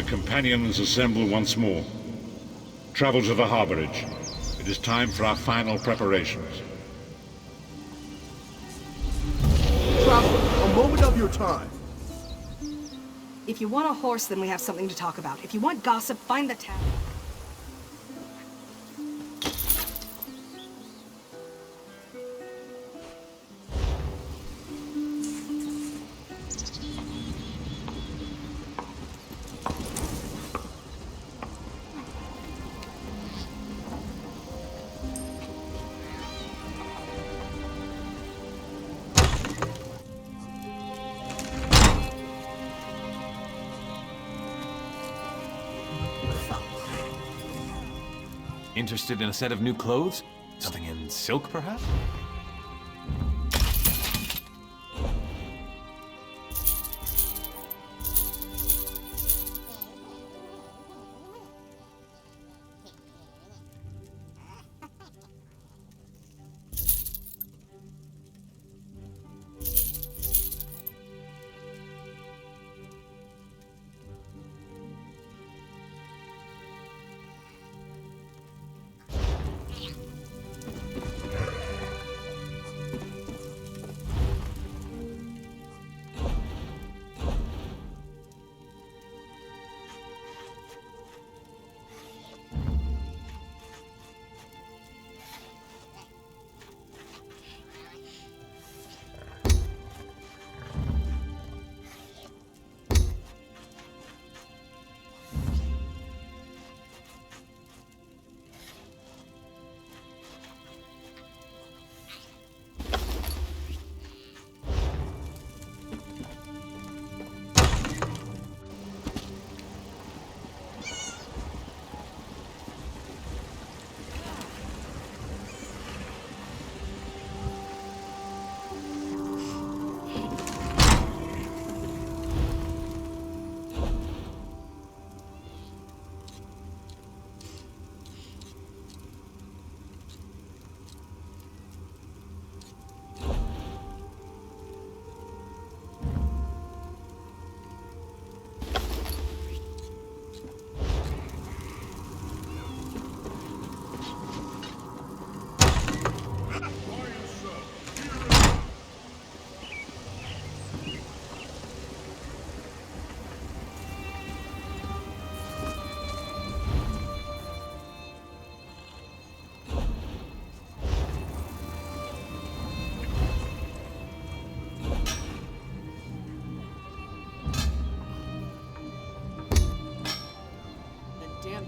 companions assemble once more. Travel to the harborage. It is time for our final preparations. Traveler, a moment of your time. If you want a horse, then we have something to talk about. If you want gossip, find the tavern. Interested in a set of new clothes? Something in silk, perhaps?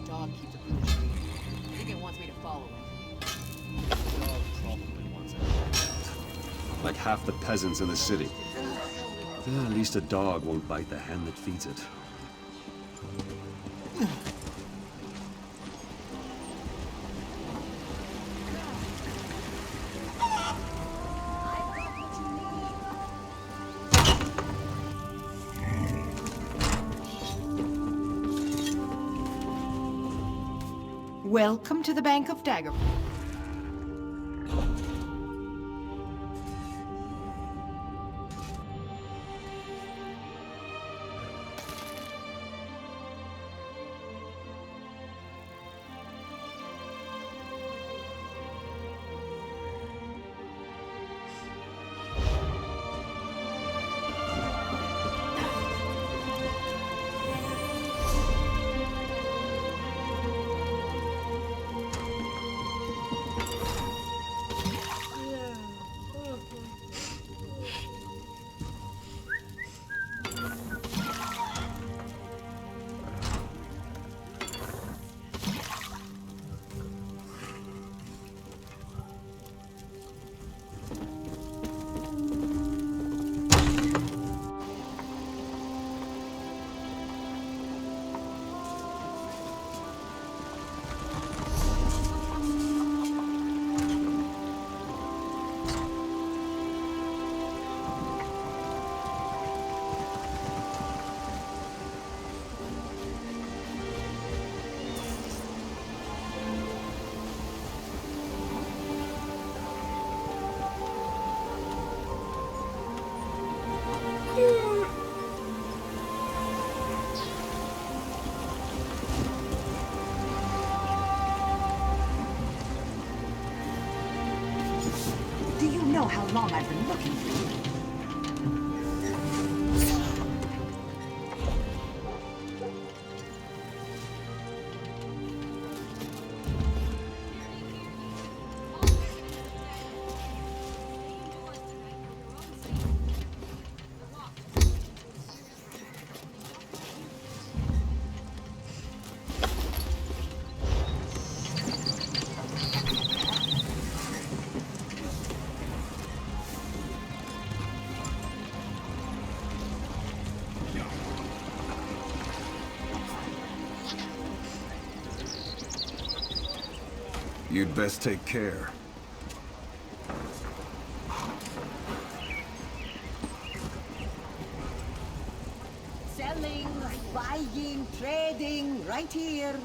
Dog keeps approaching me. I think it wants me to follow it. The dog probably wants it. Like half the peasants in the city. At least a dog won't bite the hand that feeds it. Welcome to the Bank of Dagger. know how long I've been looking for you. You'd best take care. Selling, buying, trading, right here.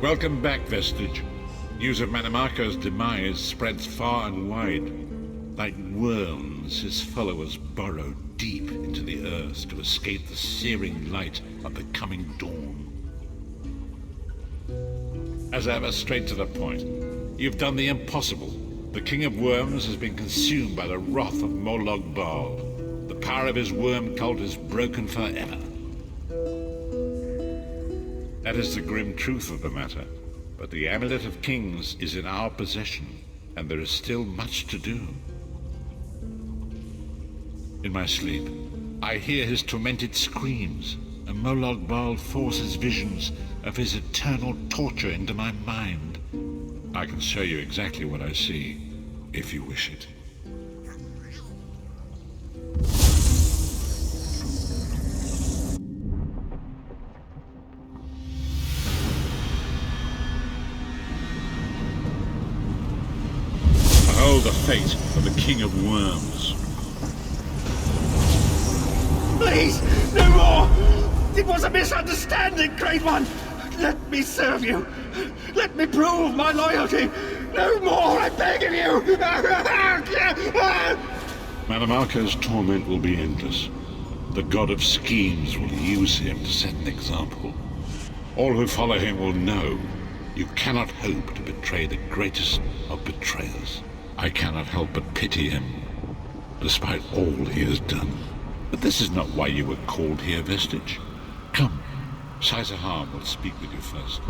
Welcome back, Vestige. News of Manimarco's demise spreads far and wide. Like worms, his followers burrow deep into the earth to escape the searing light of the coming dawn. As ever, straight to the point. You've done the impossible. The King of Worms has been consumed by the wrath of Molog Bal. The power of his worm cult is broken forever. That is the grim truth of the matter. But the Amulet of Kings is in our possession, and there is still much to do. In my sleep, I hear his tormented screams, and Molog Bal forces visions of his eternal torture into my mind. I can show you exactly what I see, if you wish it. Behold the fate of the King of Worms. Please, no more! It was a misunderstanding, Great One! Let me serve you! Let me prove my loyalty! No more, I beg of you! Manimarco's torment will be endless. The god of schemes will use him to set an example. All who follow him will know you cannot hope to betray the greatest of betrayers. I cannot help but pity him, despite all he has done. But this is not why you were called here, Vestige. Come, Shai-Zahar will speak with you first.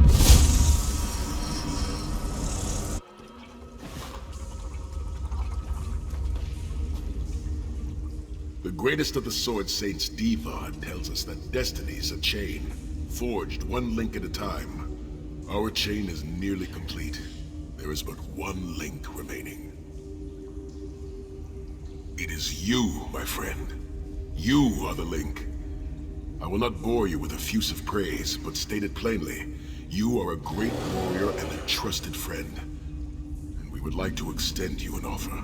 The greatest of the Sword Saints, Divad, tells us that destiny is a chain, forged one link at a time. Our chain is nearly complete. There is but one link remaining. It is you, my friend. You are the link. I will not bore you with effusive praise, but state it plainly. You are a great warrior and a trusted friend. And we would like to extend you an offer.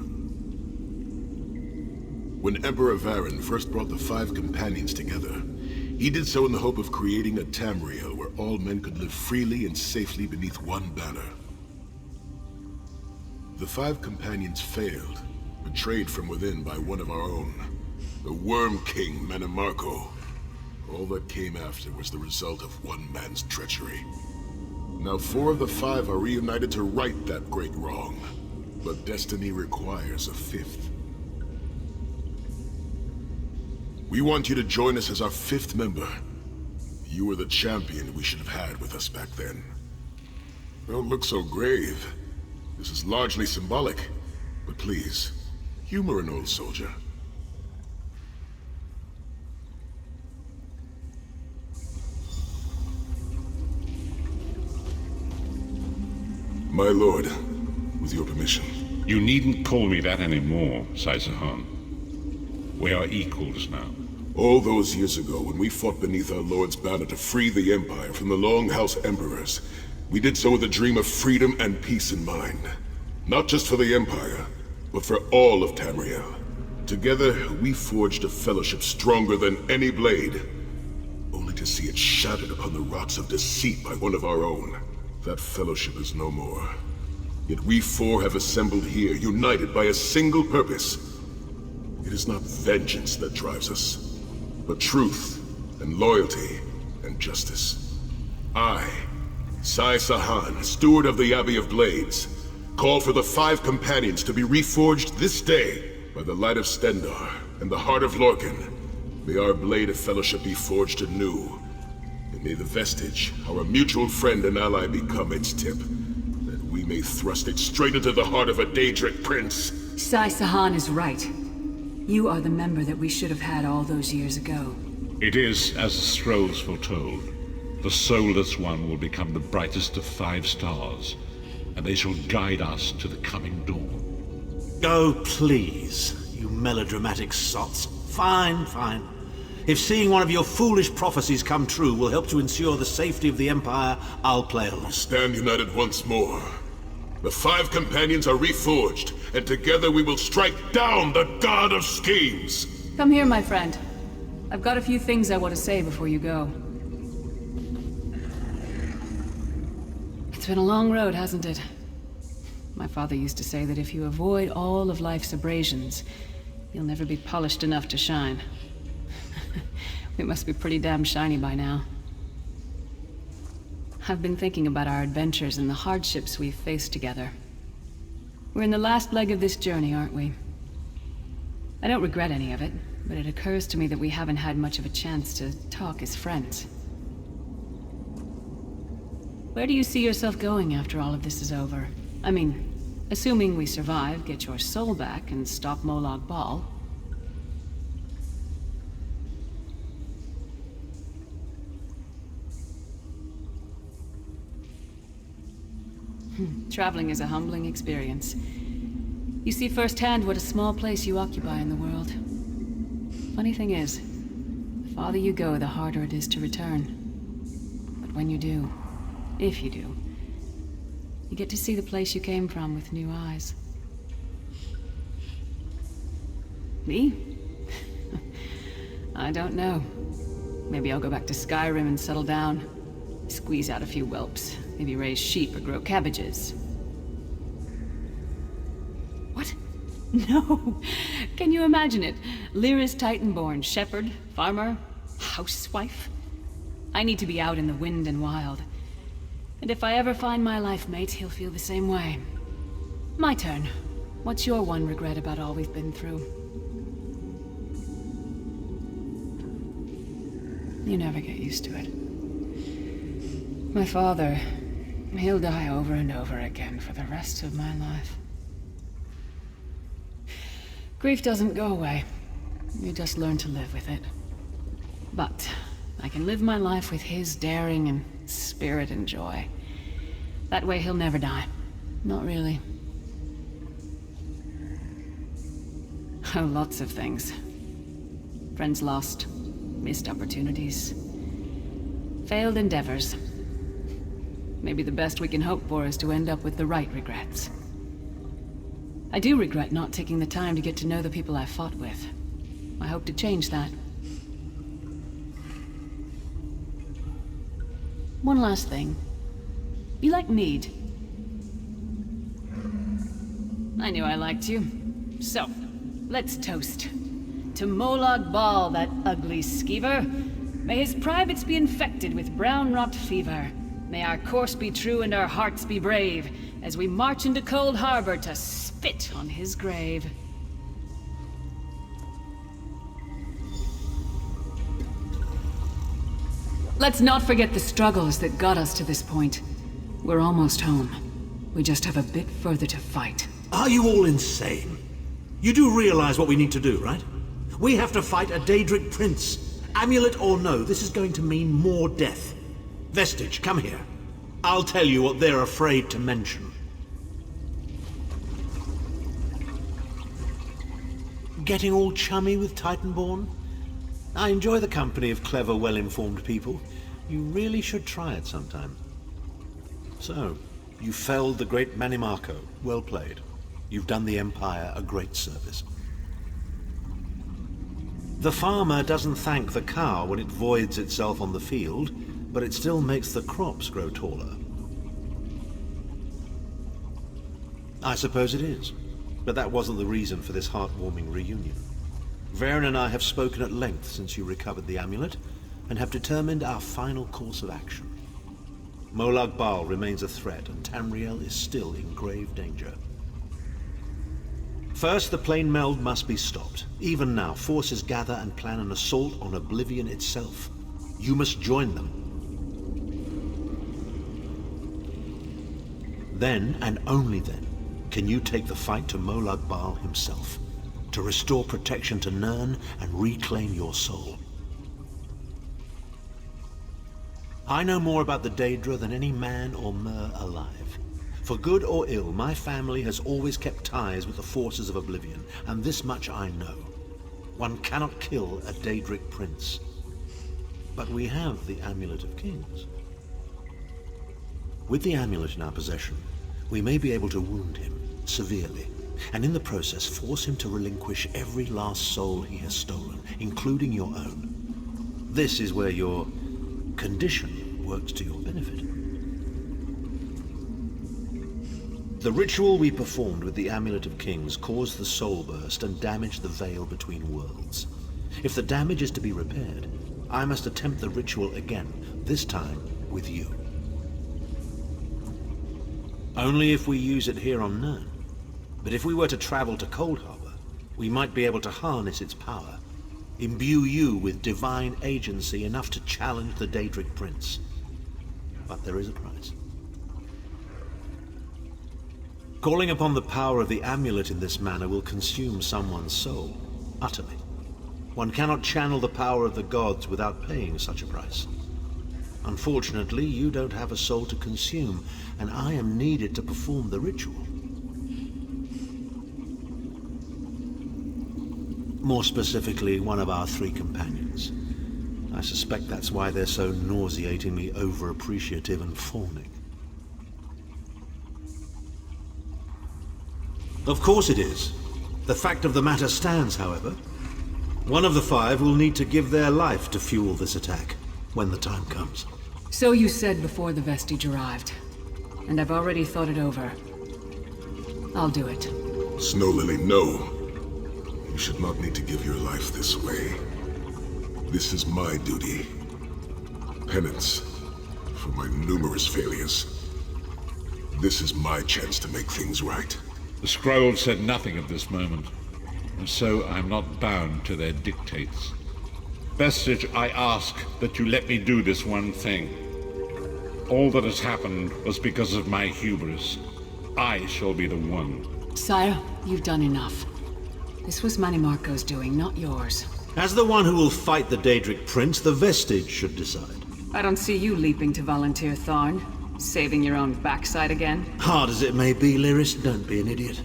When Emperor Varen first brought the 5 companions together, he did so in the hope of creating a Tamriel where all men could live freely and safely beneath one banner. The 5 companions failed, betrayed from within by one of our own, the Worm King Manimarco. All that came after was the result of one man's treachery. Now 4 of the 5 are reunited to right that great wrong. but destiny requires a fifth. We want you to join us as our fifth member. You were the champion we should have had with us back then. Don't look so grave. This is largely symbolic, but please, humor an old soldier. My lord, with your permission. You needn't call me that anymore, Sahan. We are equals now. All those years ago, when we fought beneath our Lord's banner to free the Empire from the Longhouse Emperors, we did so with a dream of freedom and peace in mind. Not just for the Empire, but for all of Tamriel. Together, we forged a fellowship stronger than any blade, only to see it shattered upon the rocks of deceit by one of our own. That fellowship is no more. Yet we four have assembled here, united by a single purpose. It is not vengeance that drives us, but truth, and loyalty, and justice. I, Sahan, steward of the Abbey of Blades, call for the 5 companions to be reforged this day by the light of Stendarr and the heart of Lorcan. May our blade of fellowship be forged anew, and may the vestige, our mutual friend and ally, become its tip, that we may thrust it straight into the heart of a Daedric prince. Sahan is right. You are the member that we should have had all those years ago. It is as the scrolls foretold. The soulless one will become the brightest of 5 stars, and they shall guide us to the coming dawn. Oh, please, you melodramatic sots. Fine, fine. If seeing one of your foolish prophecies come true will help to ensure the safety of the Empire, I'll play along. Stand united once more. The 5 companions are reforged, and together we will strike down the God of Schemes! Come here, my friend. I've got a few things I want to say before you go. It's been a long road, hasn't it? My father used to say that if you avoid all of life's abrasions, you'll never be polished enough to shine. We must be pretty damn shiny by now. I've been thinking about our adventures and the hardships we've faced together. We're in the last leg of this journey, aren't we? I don't regret any of it, but it occurs to me that we haven't had much of a chance to talk as friends. Where do you see yourself going after all of this is over? I mean, assuming we survive, get your soul back, and stop Molag Bal. Traveling is a humbling experience. You see firsthand what a small place you occupy in the world. Funny thing is, the farther you go, the harder it is to return. But when you do, if you do, you get to see the place you came from with new eyes. Me? I don't know. Maybe I'll go back to Skyrim and settle down. Squeeze out a few whelps. Maybe raise sheep or grow cabbages. What? No! Can you imagine it? Lyra's Titanborn, shepherd, farmer, housewife. I need to be out in the wind and wild. And if I ever find my life mate, he'll feel the same way. My turn. What's your one regret about all we've been through? You never get used to it. My father, he'll die over and over again for the rest of my life. Grief doesn't go away. You just learn to live with it. But I can live my life with his daring and spirit and joy. That way he'll never die. Not really. Oh, lots of things. Friends lost, missed opportunities, failed endeavors. Maybe the best we can hope for is to end up with the right regrets. I do regret not taking the time to get to know the people I fought with. I hope to change that. One last thing. You like mead? I knew I liked you. So, let's toast. To Molag Bal, that ugly skeever. May his privates be infected with brown rot fever. May our course be true and our hearts be brave, as we march into Cold Harbor to spit on his grave. Let's not forget the struggles that got us to this point. We're almost home. We just have a bit further to fight. Are you all insane? You do realize what we need to do, right? We have to fight a Daedric prince. Amulet or no, this is going to mean more death. Vestige, come here. I'll tell you what they're afraid to mention. Getting all chummy with Titanborn? I enjoy the company of clever, well-informed people. You really should try it sometime. So, you felled the great Manimarco. Well played. You've done the Empire a great service. The farmer doesn't thank the cow when it voids itself on the field, but it still makes the crops grow taller. I suppose it is, but that wasn't the reason for this heartwarming reunion. Varen and I have spoken at length since you recovered the amulet, and have determined our final course of action. Molag Bal remains a threat, and Tamriel is still in grave danger. First, the plane meld must be stopped. Even now, forces gather and plan an assault on Oblivion itself. You must join them. Then, and only then, can you take the fight to Molag Bal himself, to restore protection to Nirn and reclaim your soul. I know more about the Daedra than any man or mer alive. For good or ill, my family has always kept ties with the forces of Oblivion, and this much I know. One cannot kill a Daedric prince. But we have the Amulet of Kings. With the amulet in our possession, we may be able to wound him severely, and in the process force him to relinquish every last soul he has stolen, including your own. This is where your condition works to your benefit. The ritual we performed with the Amulet of Kings caused the soul burst and damaged the veil between worlds. If the damage is to be repaired, I must attempt the ritual again, this time with you. Only if we use it here on Nirn. But if we were to travel to Cold Harbor, we might be able to harness its power, imbue you with divine agency enough to challenge the Daedric Prince. But there is a price. Calling upon the power of the amulet in this manner will consume someone's soul, utterly. One cannot channel the power of the gods without paying such a price. Unfortunately, you don't have a soul to consume, and I am needed to perform the ritual. More specifically, one of our 3 companions. I suspect that's why they're so nauseatingly over-appreciative and fawning. Of course it is. The fact of the matter stands, however. One of the 5 will need to give their life to fuel this attack, when the time comes. So you said before the vestige arrived, and I've already thought it over. I'll do it. Snow Lily, no. You should not need to give your life this way. This is my duty. Penance for my numerous failures. This is my chance to make things right. The scroll said nothing of this moment, and so I'm not bound to their dictates. Vestige, I ask that you let me do this one thing. All that has happened was because of my hubris. I shall be the one. Sire, you've done enough. This was Manimarco's doing, not yours. As the one who will fight the Daedric Prince, the Vestige should decide. I don't see you leaping to volunteer, Tharn. Saving your own backside again? Hard as it may be, Lyris, don't be an idiot.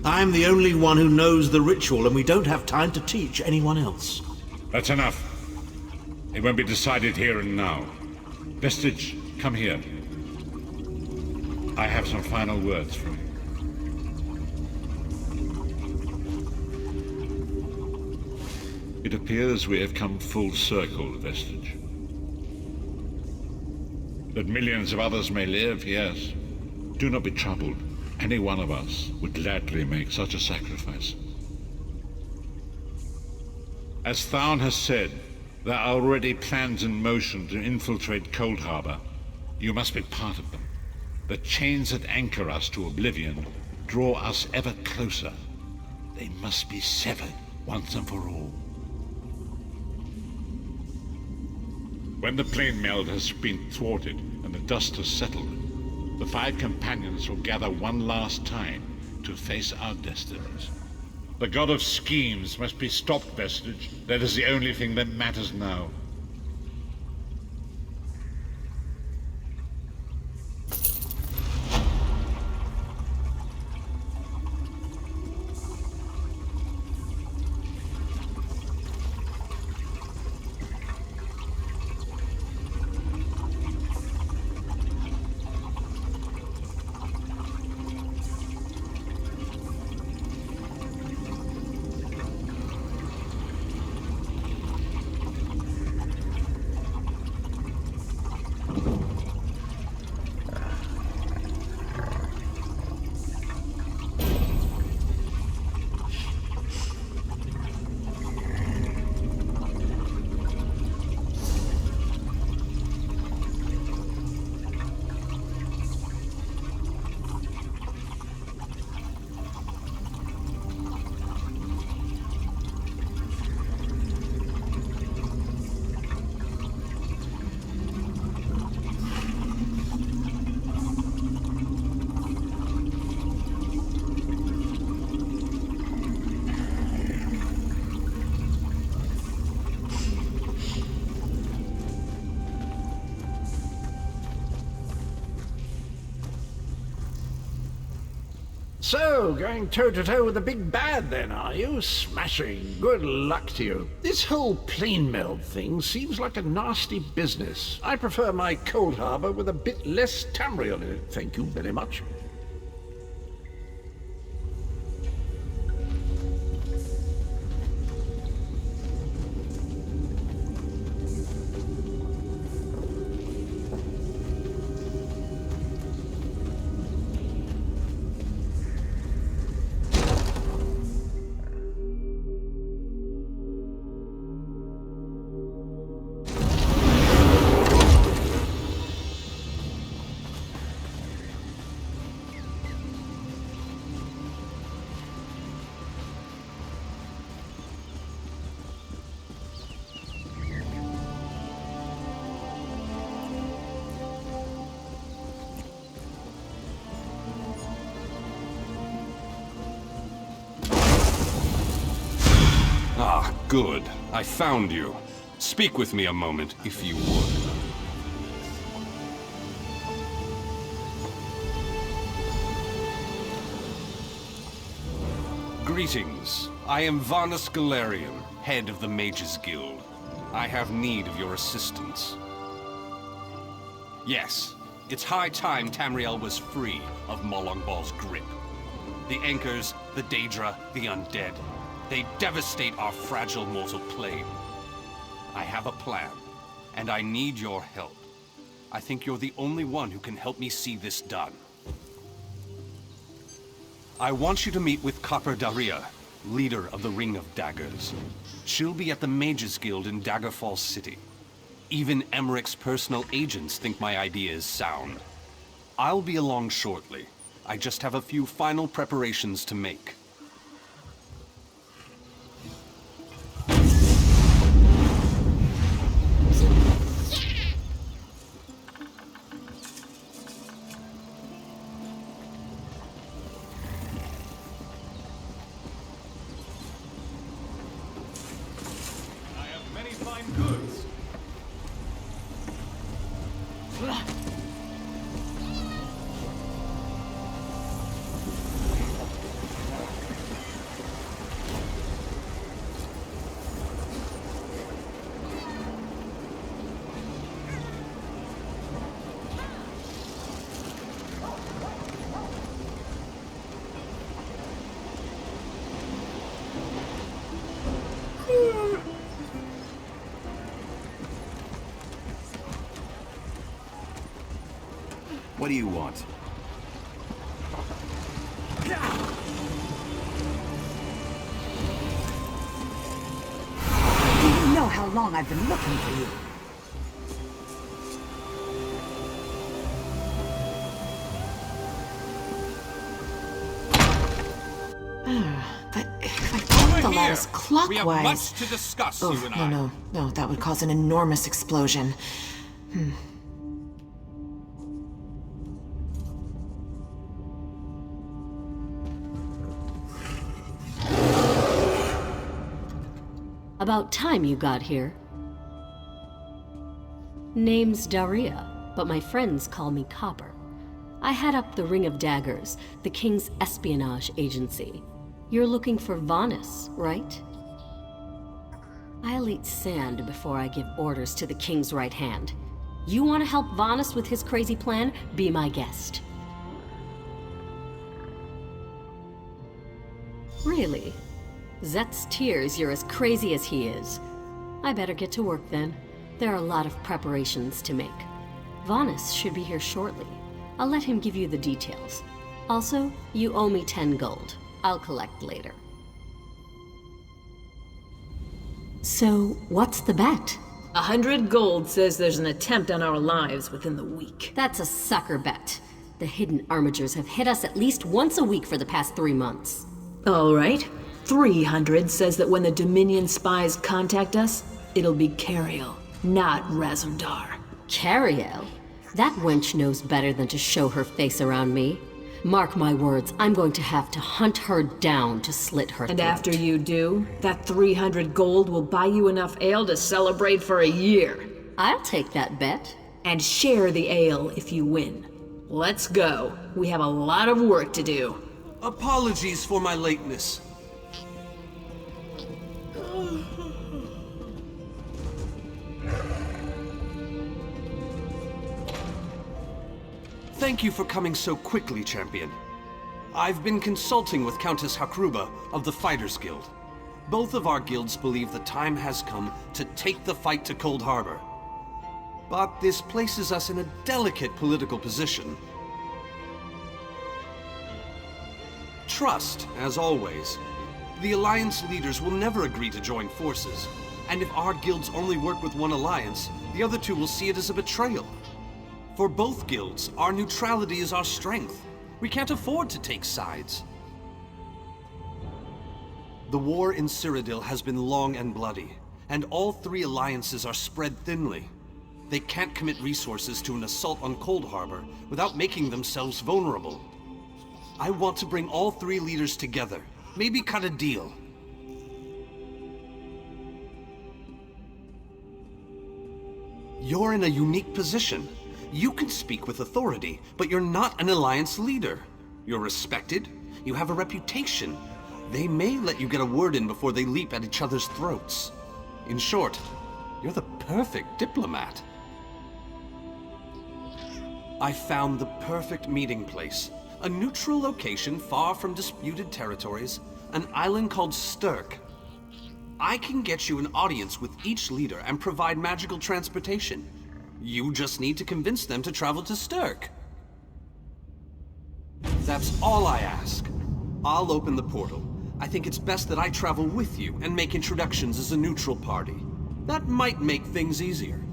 I'm the only one who knows the ritual, and we don't have time to teach anyone else. That's enough. It won't be decided here and now. Vestige, come here. I have some final words for you. It appears we have come full circle, Vestige. That millions of others may live, yes. Do not be troubled. Any one of us would gladly make such a sacrifice. As Tharn has said, there are already plans in motion to infiltrate Cold Harbor. You must be part of them. The chains that anchor us to oblivion draw us ever closer. They must be severed once and for all. When the plane meld has been thwarted and the dust has settled, the 5 companions will gather one last time to face our destinies. The god of schemes must be stopped, Vestige. That is the only thing that matters now. So, going toe-to-toe with the big bad then, are you? Smashing. Good luck to you. This whole plane meld thing seems like a nasty business. I prefer my cold harbor with a bit less Tamriel in it, thank you very much. Ah, good. I found you. Speak with me a moment, if you would. Greetings. I am Varnus Galarian, head of the Mages Guild. I have need of your assistance. Yes, it's high time Tamriel was free of Molongbal's grip. The Anchors, the Daedra, the Undead. They devastate our fragile mortal plane. I have a plan, and I need your help. I think you're the only one who can help me see this done. I want you to meet with Copper Daria, leader of the Ring of Daggers. She'll be at the Mages Guild in Daggerfall City. Even Emmerich's personal agents think my idea is sound. I'll be along shortly. I just have a few final preparations to make. What do you want? Do you know how long I've been looking for you? But if I point the lattice clockwise... We have much to discuss, you and I. No, that would cause an enormous explosion. About time you got here. Name's Daria, but my friends call me Copper. I head up the Ring of Daggers, the King's espionage agency. You're looking for Vanus, right? I'll eat sand before I give orders to the King's right hand. You want to help Vanus with his crazy plan? Be my guest. Really? Zet's tears you're as crazy as he is. I better get to work then. There are a lot of preparations to make. Vanus should be here shortly. I'll let him give you the details. Also, you owe me 10 gold. I'll collect later. So, what's the bet? 100 gold says there's an attempt on our lives within the week. That's a sucker bet. The hidden armigers have hit us at least once a week for the past 3 months. All right. 300 says that when the Dominion spies contact us, it'll be Cariel, not Razumdar. Cariel? That wench knows better than to show her face around me. Mark my words, I'm going to have to hunt her down to slit her And throat. after you do, that 300 gold will buy you enough ale to celebrate for a year. I'll take that bet. And share the ale if you win. Let's go. We have a lot of work to do. Apologies for my lateness. Thank you for coming so quickly, Champion. I've been consulting with Countess Hakruba of the Fighters Guild. Both of our guilds believe the time has come to take the fight to Cold Harbor. But this places us in a delicate political position. Trust, as always. The Alliance leaders will never agree to join forces. And if our guilds only work with one alliance, the other two will see it as a betrayal. For both guilds, our neutrality is our strength. We can't afford to take sides. The war in Cyrodiil has been long and bloody, and all 3 alliances are spread thinly. They can't commit resources to an assault on Cold Harbor without making themselves vulnerable. I want to bring all 3 leaders together, maybe cut a deal. You're in a unique position. You can speak with authority, but you're not an alliance leader. You're respected, you have a reputation. They may let you get a word in before they leap at each other's throats. In short, you're the perfect diplomat. I found the perfect meeting place. A neutral location far from disputed territories, an island called Stirk. I can get you an audience with each leader and provide magical transportation. You just need to convince them to travel to Stirk. That's all I ask. I'll open the portal. I think it's best that I travel with you and make introductions as a neutral party. That might make things easier.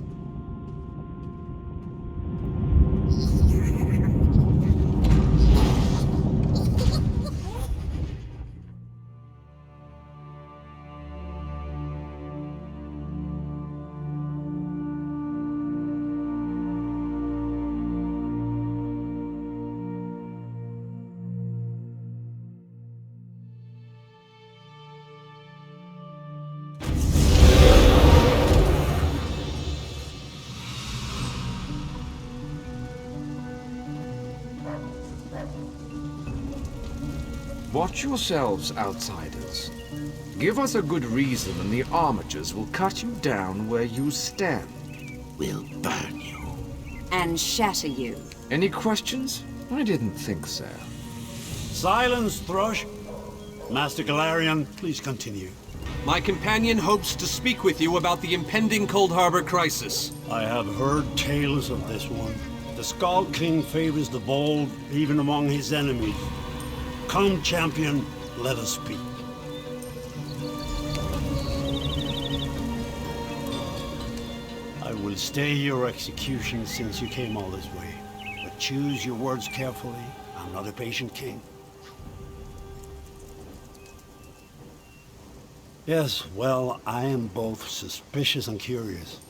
Watch yourselves, outsiders. Give us a good reason and the armatures will cut you down where you stand. We'll burn you. And shatter you. Any questions? I didn't think so. Silence, Thrush. Master Galarian, please continue. My companion hopes to speak with you about the impending Cold Harbor crisis. I have heard tales of this one. The Skull King favors the bold, even among his enemies. Come, champion, let us speak. I will stay your execution since you came all this way. But choose your words carefully. I'm not a patient king. Yes, well, I am both suspicious and curious.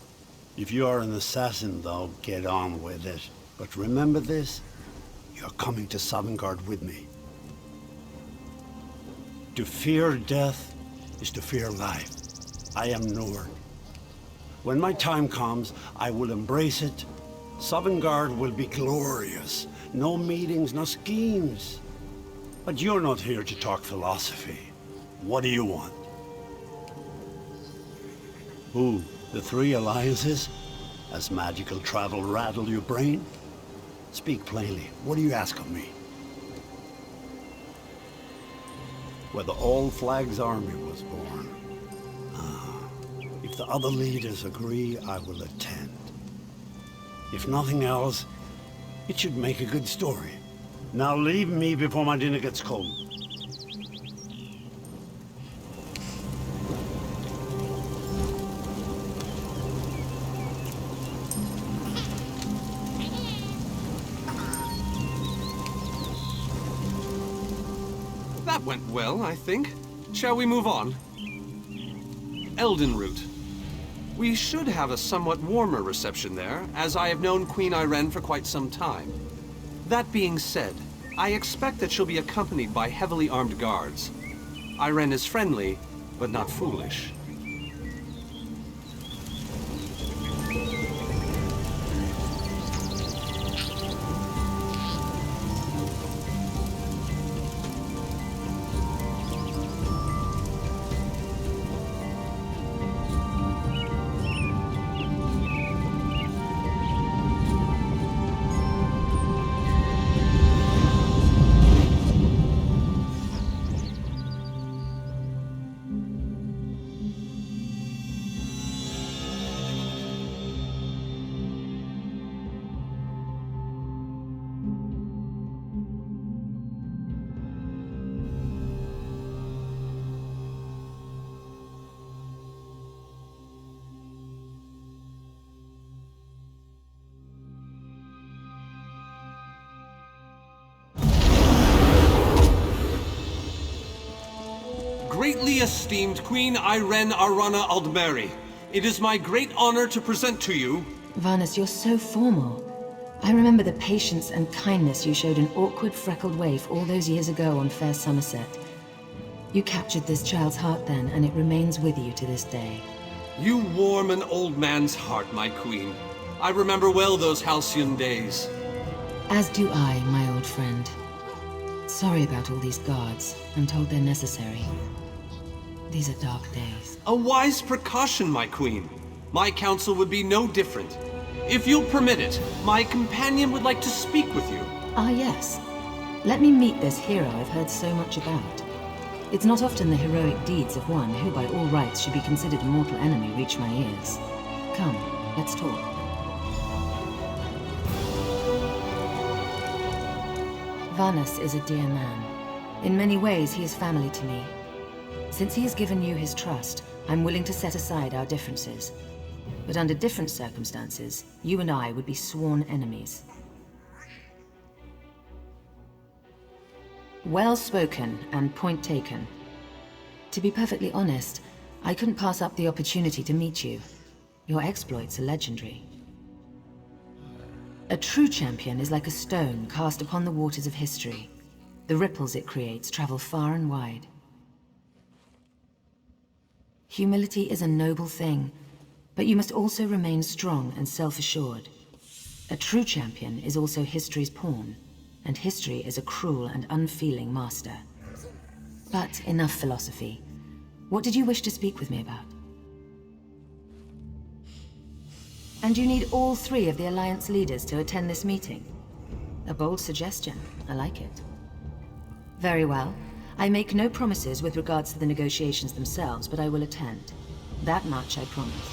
If you are an assassin, though, get on with it. But remember this, you're coming to Sovngarde with me. To fear death is to fear life. I am Nord. When my time comes, I will embrace it. Sovngarde will be glorious. No meetings, no schemes. But you're not here to talk philosophy. What do you want? Who? The three alliances? Has magical travel rattled your brain? Speak plainly. What do you ask of me? Where the All Flags Army was born. If the other leaders agree, I will attend. If nothing else, it should make a good story. Now leave me before my dinner gets cold. That went well, I think. Shall we move on? Eldenroot. We should have a somewhat warmer reception there, as I have known Queen Irene for quite some time. That being said, I expect that she'll be accompanied by heavily armed guards. Irene is friendly, but not foolish. Greatly esteemed Queen Irene Arana Aldmeri, it is my great honor to present to you... Varnus, you're so formal. I remember the patience and kindness you showed an awkward, freckled waif all those years ago on fair Somerset. You captured this child's heart then, and it remains with you to this day. You warm an old man's heart, my queen. I remember well those halcyon days. As do I, my old friend. Sorry about all these guards. I'm told they're necessary. These are dark days. A wise precaution, my queen. My counsel would be no different. If you'll permit it, my companion would like to speak with you. Ah, yes. Let me meet this hero I've heard so much about. It's not often the heroic deeds of one who by all rights should be considered a mortal enemy reach my ears. Come, let's talk. Varnus is a dear man. In many ways, he is family to me. Since he has given you his trust, I'm willing to set aside our differences. But under different circumstances, you and I would be sworn enemies. Well spoken and point taken. To be perfectly honest, I couldn't pass up the opportunity to meet you. Your exploits are legendary. A true champion is like a stone cast upon the waters of history. The ripples it creates travel far and wide. Humility is a noble thing, but you must also remain strong and self-assured. A true champion is also history's pawn, and history is a cruel and unfeeling master. But enough philosophy. What did you wish to speak with me about? And you need all three of the Alliance leaders to attend this meeting? A bold suggestion. I like it. Very well. I make no promises with regards to the negotiations themselves, but I will attend. That much I promise.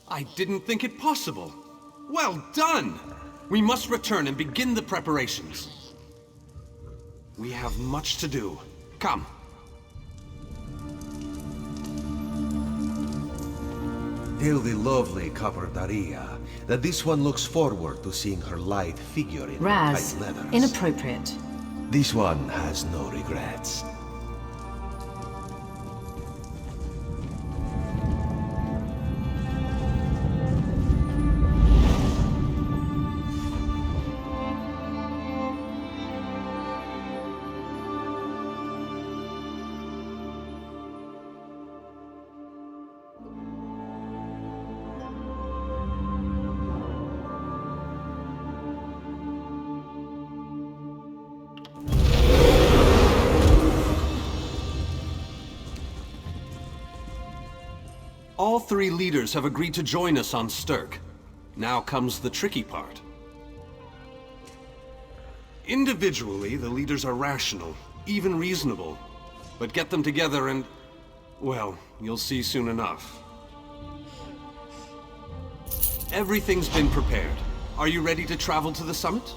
I didn't think it possible. Well done! We must return and begin the preparations. We have much to do. Come. Tell the lovely Copper Daria that this one looks forward to seeing her lithe figure in Raz, tight leathers. inappropriate. This one has no regrets. All three leaders have agreed to join us on Stirk. Now comes the tricky part. Individually, the leaders are rational, even reasonable. But get them together and... well, you'll see soon enough. Everything's been prepared. Are you ready to travel to the summit?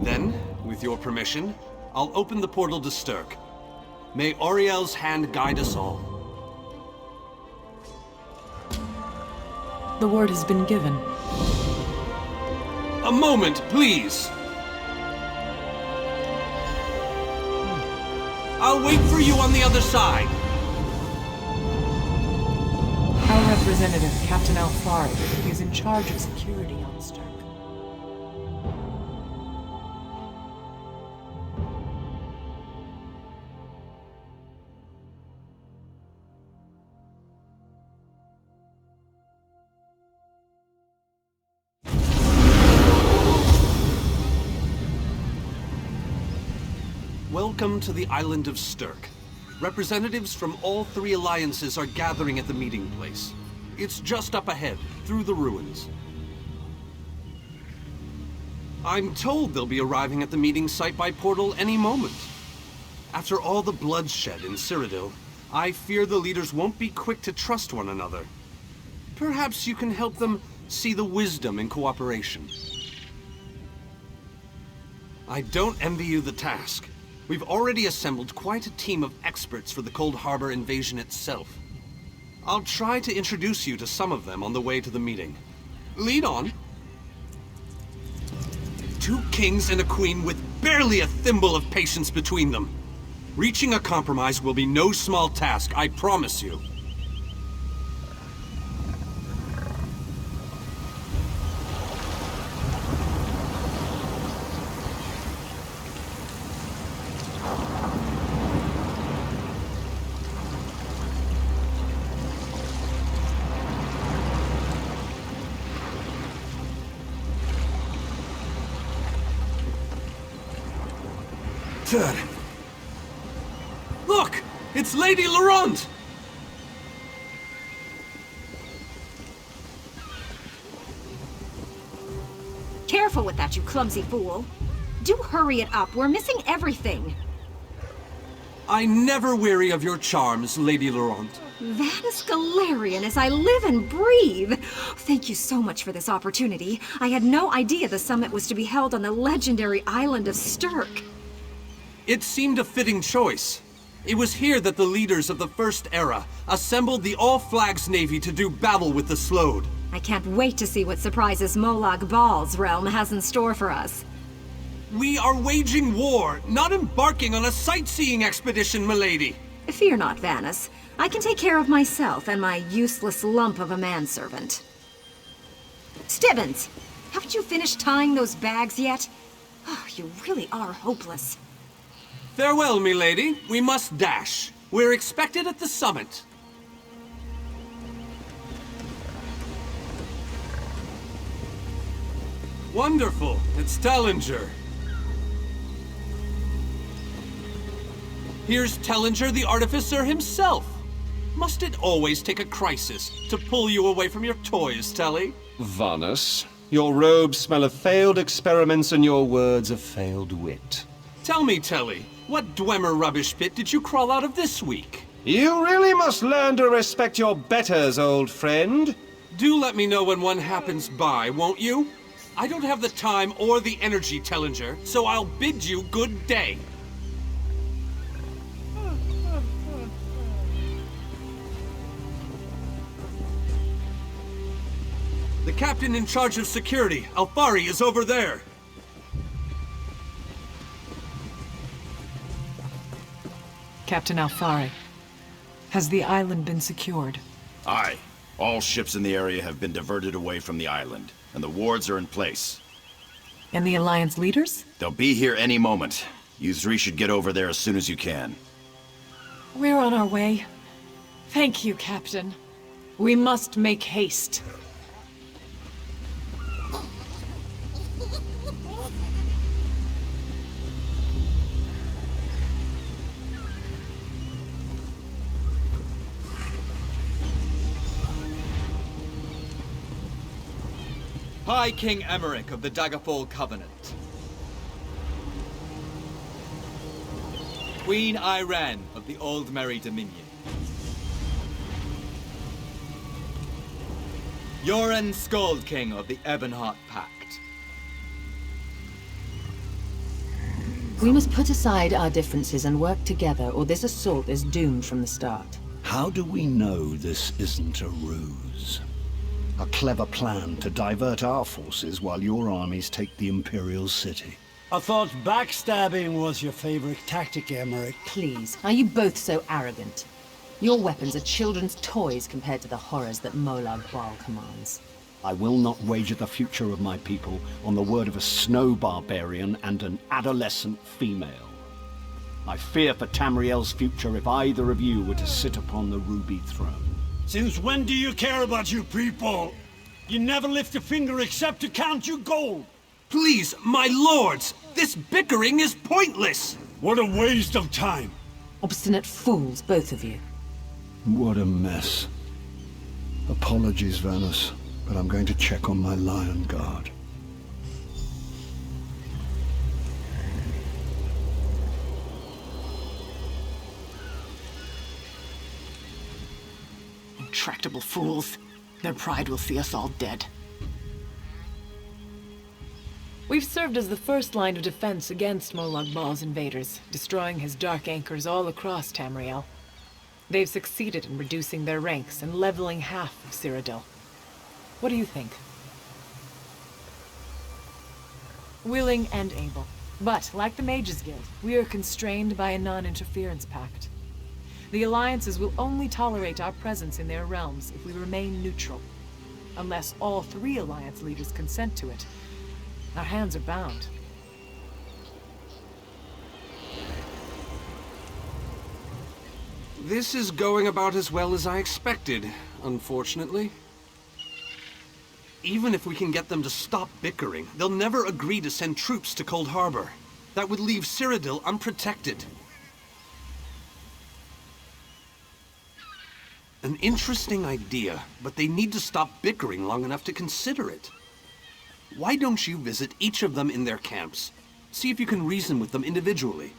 Then, with your permission, I'll open the portal to Stirk. May Auriel's hand guide us all. The word has been given. A moment, please! I'll wait for you on the other side. Our representative, Captain Alfari, is in charge of security on Stirk. Welcome to the island of Stirk. Representatives from all three alliances are gathering at the meeting place. It's just up ahead, through the ruins. I'm told they'll be arriving at the meeting site by portal any moment. After all the bloodshed in Cyrodiil, I fear the leaders won't be quick to trust one another. Perhaps you can help them see the wisdom in cooperation. I don't envy you the task. We've already assembled quite a team of experts for the Cold Harbor invasion itself. I'll try to introduce you to some of them on the way to the meeting. Lead on. 2 kings and a queen with barely a thimble of patience between them. Reaching a compromise will be no small task, I promise you. Look! It's Lady Laurent! Careful with that, you clumsy fool. Do hurry it up. We're missing everything. I never weary of your charms, Lady Laurent. Vanus Galarian as I live and breathe. Thank you so much for this opportunity. I had no idea the summit was to be held on the legendary island of Stirk. It seemed a fitting choice. It was here that the leaders of the First Era assembled the All-Flags Navy to do battle with the Slode. I can't wait to see what surprises Molag Bal's realm has in store for us. We are waging war, not embarking on a sightseeing expedition, milady. Fear not, Vanus. I can take care of myself and my useless lump of a manservant. Stibbins! Haven't you finished tying those bags yet? Oh, you really are hopeless. Farewell, milady. We must dash. We're expected at the summit. Wonderful. It's Tellinger. Here's Tellinger the Artificer himself. Must it always take a crisis to pull you away from your toys, Telly? Vanus, your robes smell of failed experiments and your words of failed wit. Tell me, Telly, what Dwemer rubbish pit did you crawl out of this week? You really must learn to respect your betters, old friend. Do let me know when one happens by, won't you? I don't have the time or the energy, Tellinger, so I'll bid you good day. captain in charge of security, Alfari, is over there. Captain Alfari, has the island been secured? Aye. All ships in the area have been diverted away from the island, and the wards are in place. And the Alliance leaders? They'll be here any moment. You three should get over there as soon as you can. We're on our way. Thank you, Captain. We must make haste. High King Emmerich of the Daggerfall Covenant. Queen Irene of the Old Merry Dominion. Yoren Skald King of the Ebonheart Pact. We must put aside our differences and work together, or this assault is doomed from the start. How do we know this isn't a ruse? A clever plan to divert our forces while your armies take the Imperial city. I thought backstabbing was your favorite tactic, Emmerich. Please, are you both so arrogant? Your weapons are children's toys compared to the horrors that Molag Bal commands. I will not wager the future of my people on the word of a snow barbarian and an adolescent female. I fear for Tamriel's future if either of you were to sit upon the Ruby Throne. Since when do you care about you people? You never lift a finger except to count your gold. Please, my lords, this bickering is pointless. What a waste of time. Obstinate fools, both of you. What a mess. Apologies, Vanus, but I'm going to check on my Lion Guard. Intractable fools. Their pride will see us all dead. We've served as the first line of defense against Molag Bal's invaders, destroying his dark anchors all across Tamriel. They've succeeded in reducing their ranks and leveling half of Cyrodiil. What do you think? Willing and able. But, like the Mages Guild, we are constrained by a non-interference pact. The alliances will only tolerate our presence in their realms if we remain neutral. Unless all three alliance leaders consent to it, our hands are bound. This is going about as well as I expected, unfortunately. Even if we can get them to stop bickering, they'll never agree to send troops to Cold Harbor. That would leave Cyrodiil unprotected. An interesting idea, but they need to stop bickering long enough to consider it. Why don't you visit each of them in their camps? See if you can reason with them individually.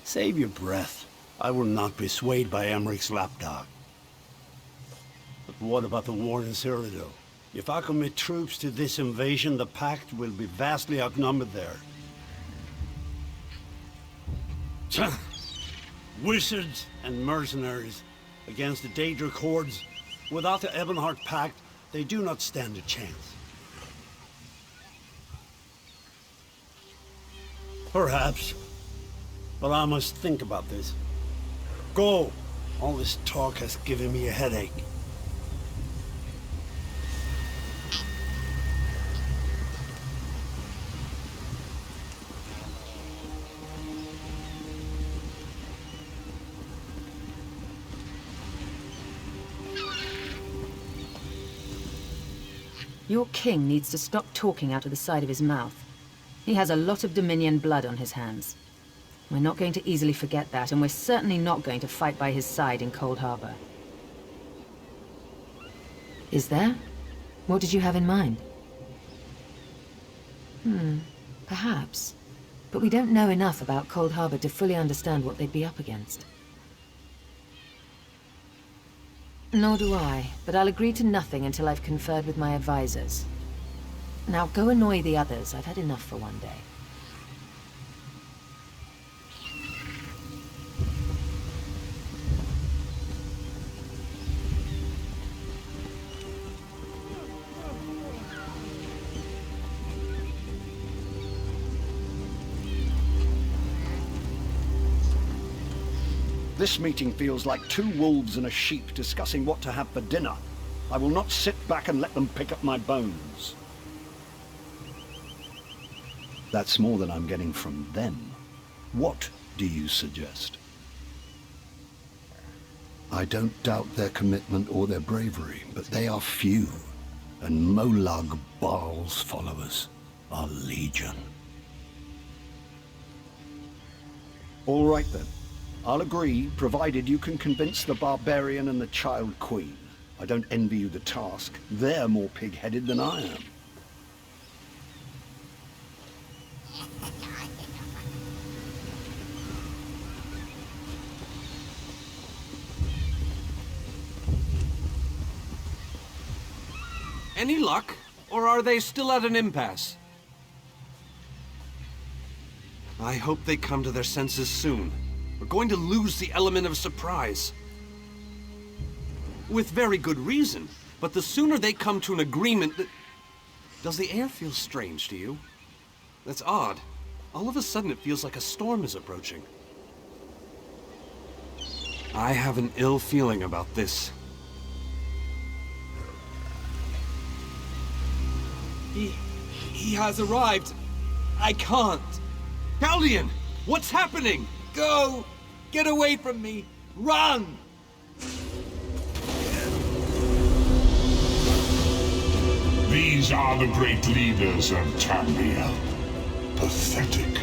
Save your breath. I will not be swayed by Emmerich's lapdog. But what about the war in Cyrodiil? If I commit troops to this invasion, the Pact will be vastly outnumbered there. Wizards and mercenaries against the Daedric hordes. Without the Ebonheart Pact, they do not stand a chance. Perhaps. But I must think about this. Go! All this talk has given me a headache. Your king needs to stop talking out of the side of his mouth. He has a lot of Dominion blood on his hands. We're not going to easily forget that, and we're certainly not going to fight by his side in Cold Harbor. Is there? What did you have in mind? Perhaps. But we don't know enough about Cold Harbor to fully understand what they'd be up against. Nor do I, but I'll agree to nothing until I've conferred with my advisors. Now go annoy the others. I've had enough for one day. This meeting feels like two wolves and a sheep discussing what to have for dinner. I will not sit back and let them pick up my bones. That's more than I'm getting from them. What do you suggest? I don't doubt their commitment or their bravery, but they are few, and Molag Baal's followers are legion. All right then. I'll agree, provided you can convince the barbarian and the child queen. I don't envy you the task. They're more pig-headed than I am. Any luck? Or are they still at an impasse? I hope they come to their senses soon. We're going to lose the element of surprise. With very good reason, but the sooner they come to an agreement that... Does the air feel strange to you? That's odd. All of a sudden it feels like a storm is approaching. I have an ill feeling about this. He has arrived. I can't. Galdian! What's happening? Go! Get away from me! Run! These are the great leaders of Tamriel. Pathetic.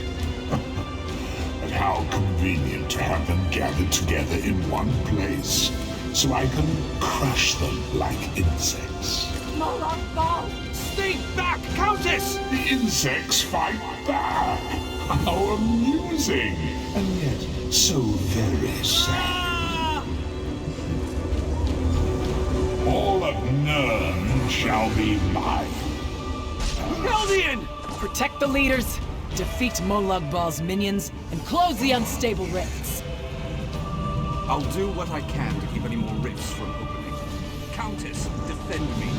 But how convenient to have them gathered together in one place, so I can crush them like insects. Molag Baal! Stay back, Countess! The insects fight back! How amusing! And yet, so very sad. All of Nirn shall be mine. Galdian! Protect the leaders, defeat Molag Baal's minions, and close the unstable rifts. I'll do what I can to keep any more rifts from opening. Countess, defend me.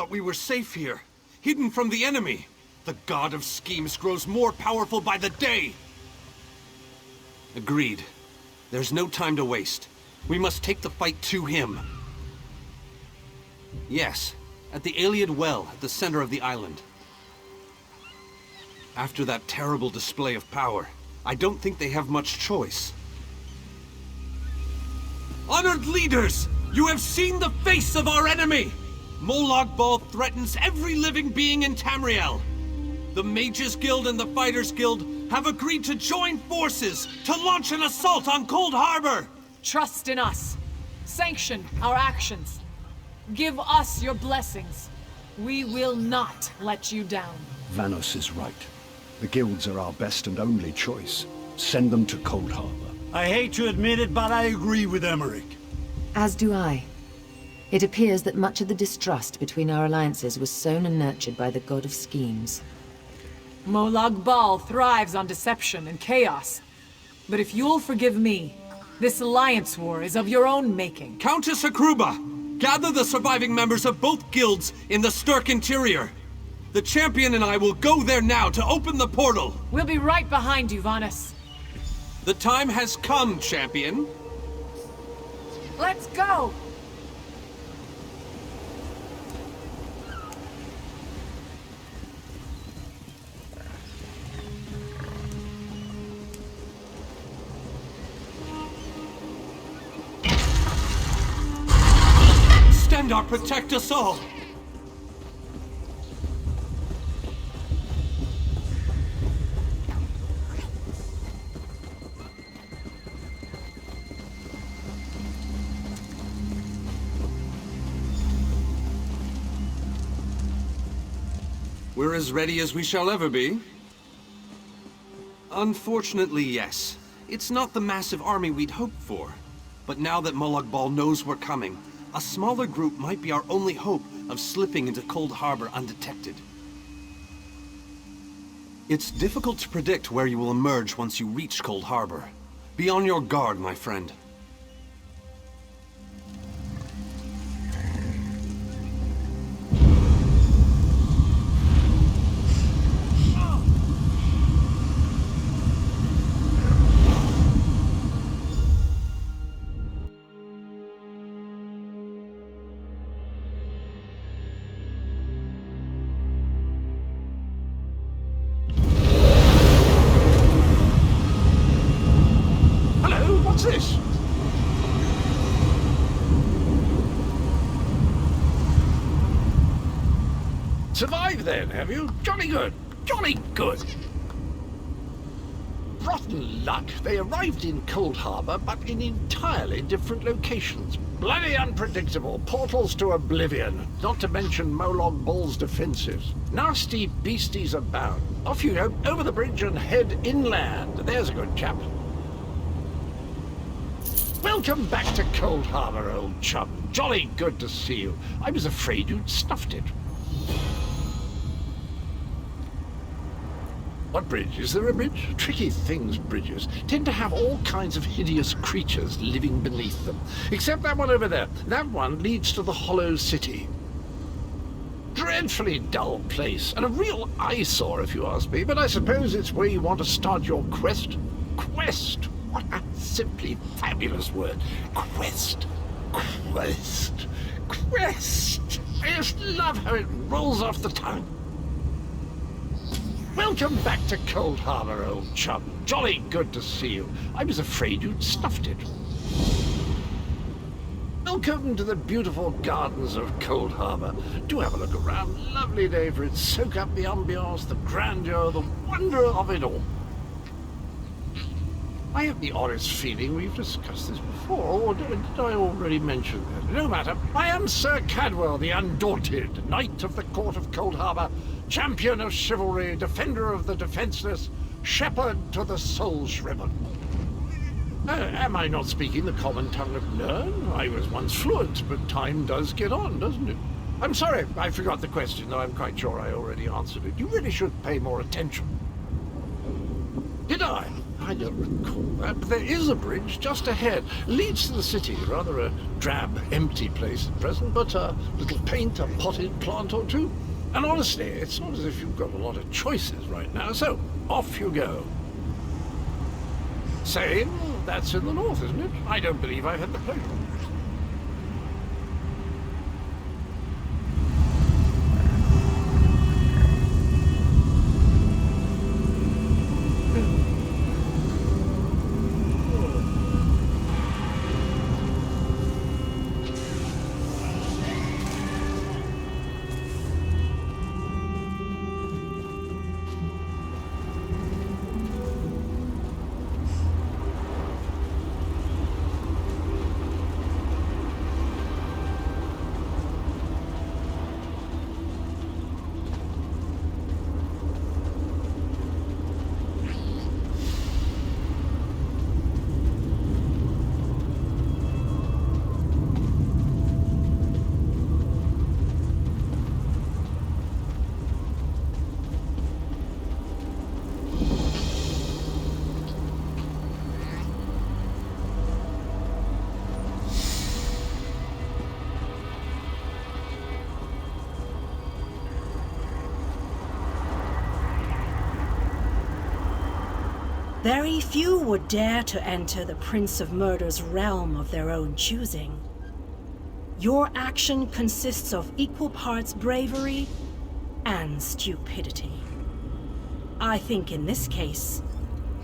thought we were safe here, hidden from the enemy. The god of schemes grows more powerful by the day. Agreed. There's no time to waste. We must take the fight to him. Yes, at the Iliad Well at the center of the island. After that terrible display of power, I don't think they have much choice. Honored leaders! You have seen the face of our enemy! Molag Bal threatens every living being in Tamriel. The Mages Guild and the Fighters Guild have agreed to join forces to launch an assault on Cold Harbor! Trust in us. Sanction our actions. Give us your blessings. We will not let you down. Vanos is right. The guilds are our best and only choice. Send them to Cold Harbor. I hate to admit it, but I agree with Emmerich. As do I. It appears that much of the distrust between our alliances was sown and nurtured by the god of schemes. Molag Bal thrives on deception and chaos. But if you'll forgive me, this alliance war is of your own making. Countess Akruba! Gather the surviving members of both guilds in the Sturk interior. The champion and I will go there now to open the portal. We'll be right behind you, Vanus. The time has come, champion. Let's go! Stendarr, protect us all! We're as ready as we shall ever be. Unfortunately, yes. It's not the massive army we'd hoped for. But now that Molag Bal knows we're coming, a smaller group might be our only hope of slipping into Cold Harbor undetected. It's difficult to predict where you will emerge once you reach Cold Harbor. Be on your guard, my friend. Survived then, have you? Jolly good. Jolly good. Rotten luck. They arrived in Cold Harbor, but in entirely different locations. Bloody unpredictable. Portals to oblivion. Not to mention Molag Bal's defenses. Nasty beasties abound. Off you go, over the bridge and head inland. There's a good chap. Welcome back to Cold Harbor, old chum. Jolly good to see you. I was afraid you'd snuffed it. What bridge? Is there a bridge? Tricky things, bridges. Tend to have all kinds of hideous creatures living beneath them. Except that one over there. That one leads to the Hollow City. Dreadfully dull place, and a real eyesore if you ask me, but I suppose it's where you want to start your quest. Quest! What a simply fabulous word. Quest. Quest. Quest! I just love how it rolls off the tongue. Welcome back to Cold Harbor, old chum. Jolly good to see you. I was afraid you'd snuffed it. Welcome to the beautiful gardens of Cold Harbor. Do have a look around. Lovely day for it. Soak up the ambiance, the grandeur, the wonder of it all. I have the oddest feeling we've discussed this before, or did I already mention that? No matter. I am Sir Cadwell, the Undaunted, Knight of the Court of Cold Harbor, champion of chivalry, defender of the defenseless, shepherd to the soul-shriven. Am I not speaking the common tongue of Nern? I was once fluent, but time does get on, doesn't it? I'm sorry, I forgot the question, though I'm quite sure I already answered it. You really should pay more attention. Did I? I don't recall that, but there is a bridge just ahead. Leads to the city. Rather a drab, empty place at present, but a little paint, a potted plant or two. And honestly, it's not as if you've got a lot of choices right now, so off you go. Saying, that's in the north, isn't it? I don't believe I've had the pleasure. Very few would dare to enter the Prince of Murder's realm of their own choosing. Your action consists of equal parts bravery and stupidity. I think in this case,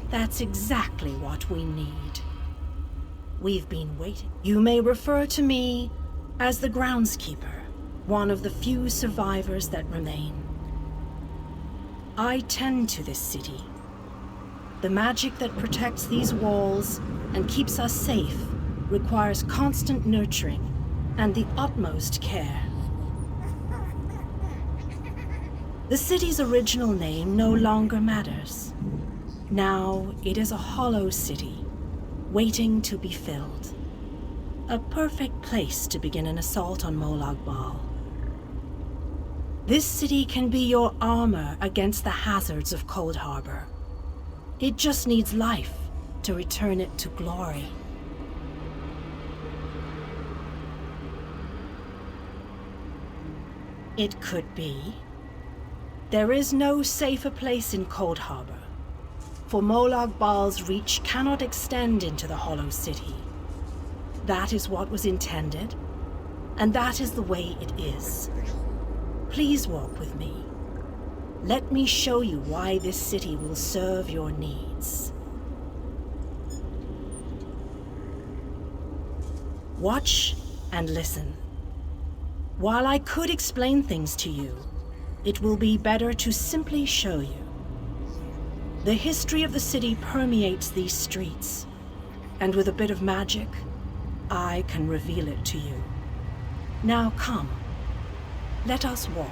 that's exactly what we need. We've been waiting. You may refer to me as the groundskeeper, one of the few survivors that remain. I tend to this city. The magic that protects these walls and keeps us safe requires constant nurturing and the utmost care. The city's original name no longer matters. Now it is a hollow city, waiting to be filled. A perfect place to begin an assault on Molag Bal. This city can be your armor against the hazards of Cold Harbor. It just needs life to return it to glory. It could be. There is no safer place in Cold Harbor, for Molag Bal's reach cannot extend into the Hollow City. That is what was intended, and that is the way it is. Please walk with me. Let me show you why this city will serve your needs. Watch and listen. While I could explain things to you, it will be better to simply show you. The history of the city permeates these streets, and with a bit of magic, I can reveal it to you. Now come, let us walk.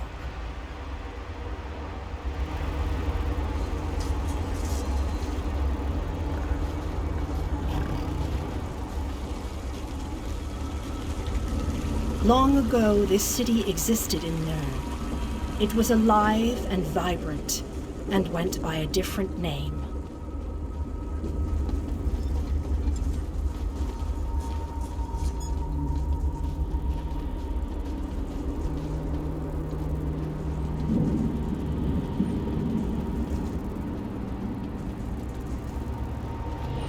Long ago, this city existed in Nirn. It was alive and vibrant, and went by a different name.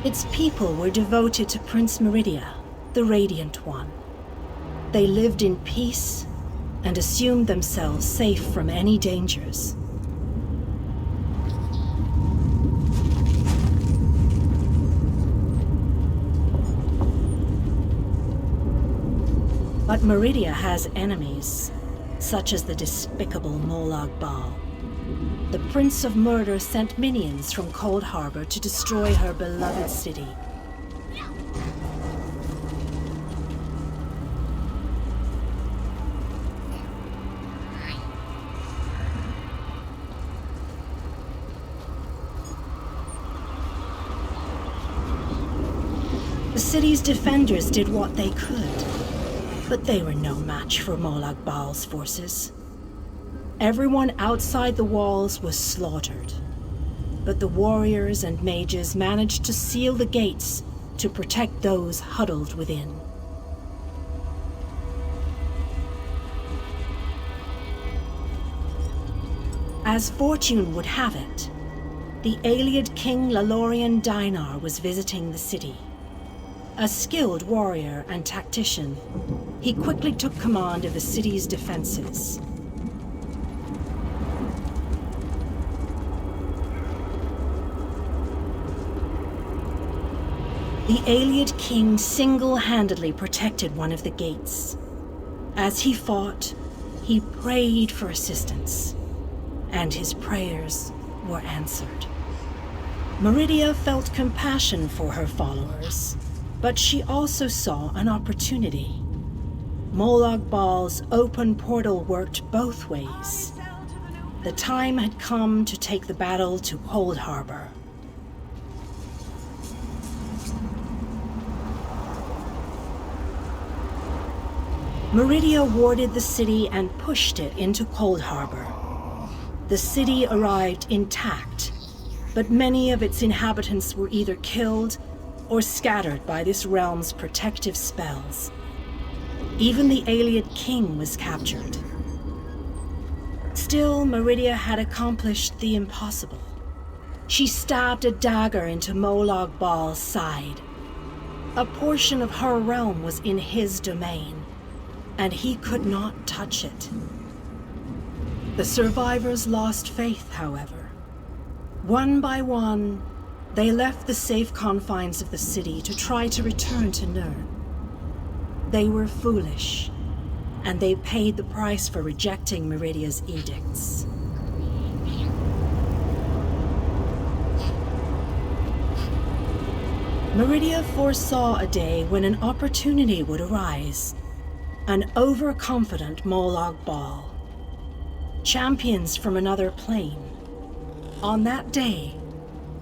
Its people were devoted to Prince Meridia, the Radiant One. They lived in peace and assumed themselves safe from any dangers. But Meridia has enemies, such as the despicable Molag Bal. The Prince of Murder sent minions from Cold Harbor to destroy her beloved city. The city's defenders did what they could, but they were no match for Molag Bal's forces. Everyone outside the walls was slaughtered. but the warriors and mages managed to seal the gates to protect those huddled within. As fortune would have it, the Ayleid king Lalorian Dinar was visiting the city. A skilled warrior and tactician, he quickly took command of the city's defenses. The Ayleid king single-handedly protected one of the gates. As he fought, he prayed for assistance, and his prayers were answered. Meridia felt compassion for her followers, but she also saw an opportunity. Molag Bal's open portal worked both ways. The time had come to take the battle to Cold Harbor. Meridia warded the city and pushed it into Cold Harbor. The city arrived intact, but many of its inhabitants were either killed or scattered by this realm's protective spells. Even the Ayleid king was captured. Still, Meridia had accomplished the impossible. She stabbed a dagger into Molag Bal's side. A portion of her realm was in his domain, and he could not touch it. The survivors lost faith, however. One by one, they left the safe confines of the city to try to return to Nirn. They were foolish, and they paid the price for rejecting Meridia's edicts. Meridia foresaw a day when an opportunity would arise. An overconfident Molag Bal. Champions from another plane. On that day,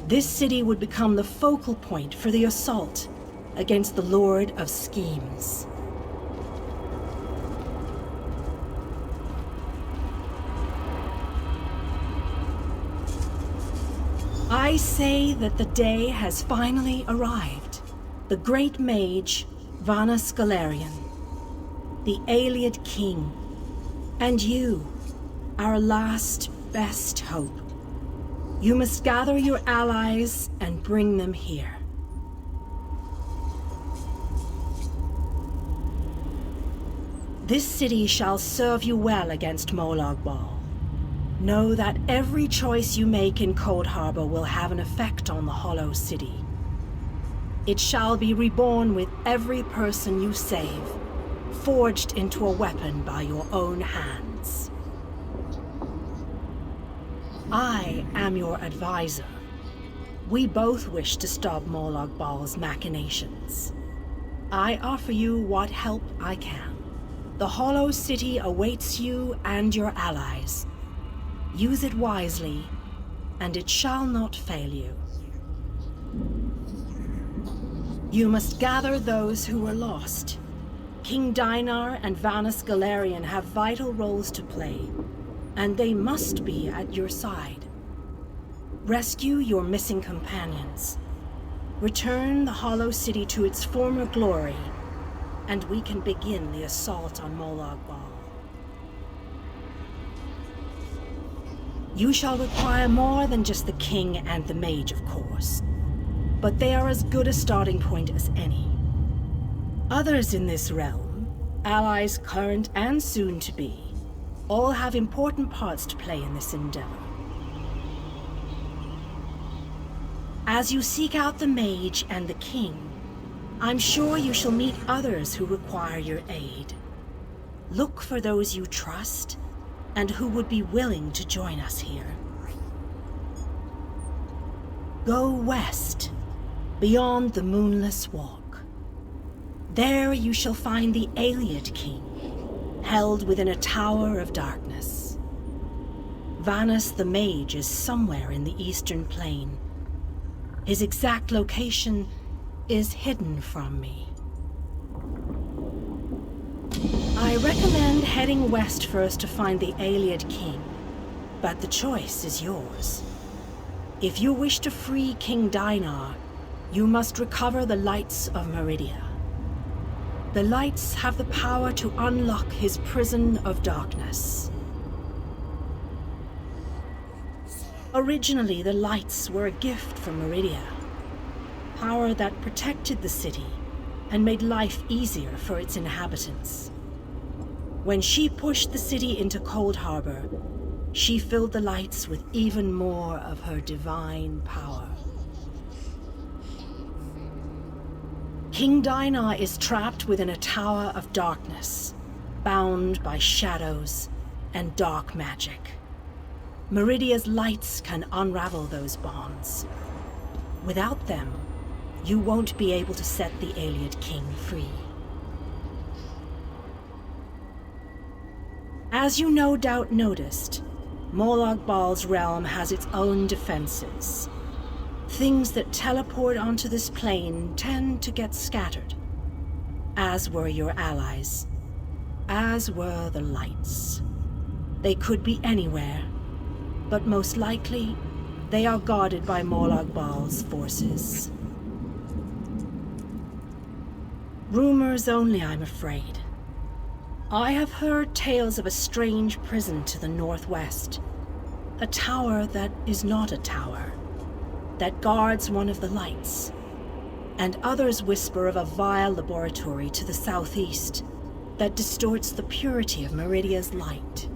this city would become the focal point for the assault against the Lord of Schemes. I say that the day has finally arrived. The great mage, Vanus Galarian, the Ayleid king, and you, our last best hope. You must gather your allies and bring them here. This city shall serve you well against Molag Bal. Know that every choice you make in Cold Harbor will have an effect on the Hollow City. It shall be reborn with every person you save, forged into a weapon by your own hands. I am your advisor. We both wish to stop Molag Bal's machinations. I offer you what help I can. The Hollow City awaits you and your allies. Use it wisely, and it shall not fail you. You must gather those who were lost. King Dinar and Vanus Galarian have vital roles to play, and they must be at your side. Rescue your missing companions. Return the Hollow City to its former glory, and we can begin the assault on Molag Bal. You shall require more than just the king and the mage, of course, but they are as good a starting point as any. Others in this realm, allies current and soon to be, all have important parts to play in this endeavor. As you seek out the mage and the king, I'm sure you shall meet others who require your aid. Look for those you trust and who would be willing to join us here. Go west, beyond the Moonless Walk. There you shall find the Ayleid king, held within a tower of darkness. Vanus the mage is somewhere in the eastern plain. His exact location is hidden from me. I recommend heading west first to find the Ayleid king, but the choice is yours. If you wish to free King Dinar, you must recover the lights of Meridia. The lights have the power to unlock his prison of darkness. Originally, the lights were a gift from Meridia, power that protected the city and made life easier for its inhabitants. When she pushed the city into Cold Harbor, she filled the lights with even more of her divine power. King Dinar is trapped within a tower of darkness, bound by shadows and dark magic. Meridia's lights can unravel those bonds. Without them, you won't be able to set the Ayleid king free. As you no doubt noticed, Molag Bal's realm has its own defenses. Things that teleport onto this plane tend to get scattered, as were your allies, as were the lights. They could be anywhere, but most likely, they are guarded by Molag Bal's forces. Rumors only, I'm afraid. I have heard tales of a strange prison to the northwest. A tower that is not a tower, that guards one of the lights. And others whisper of a vile laboratory to the southeast that distorts the purity of Meridia's light.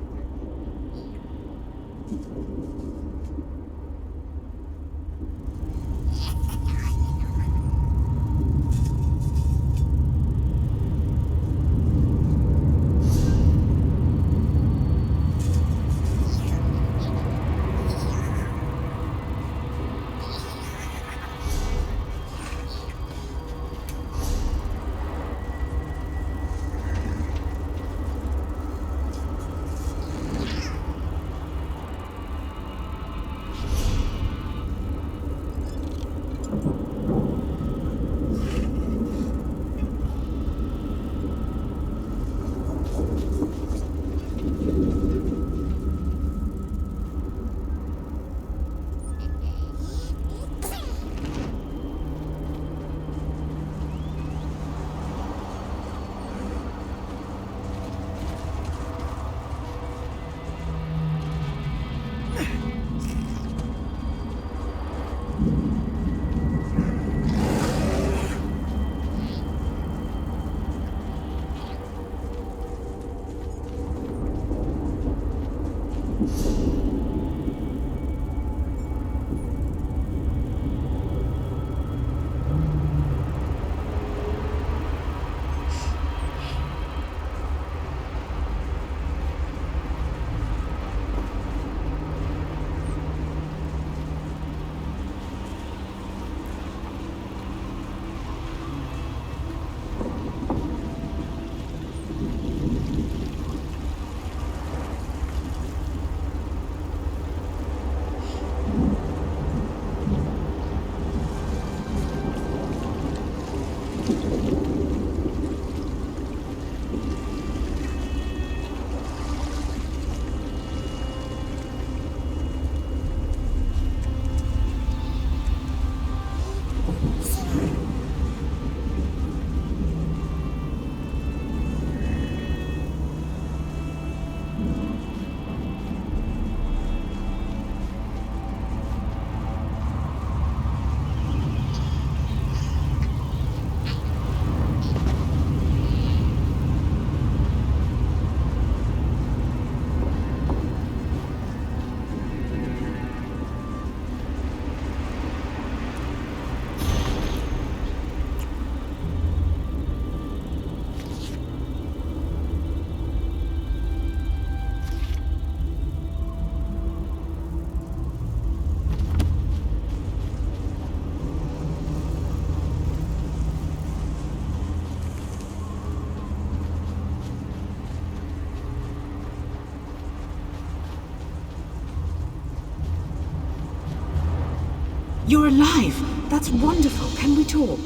You're alive! That's wonderful. Can we talk?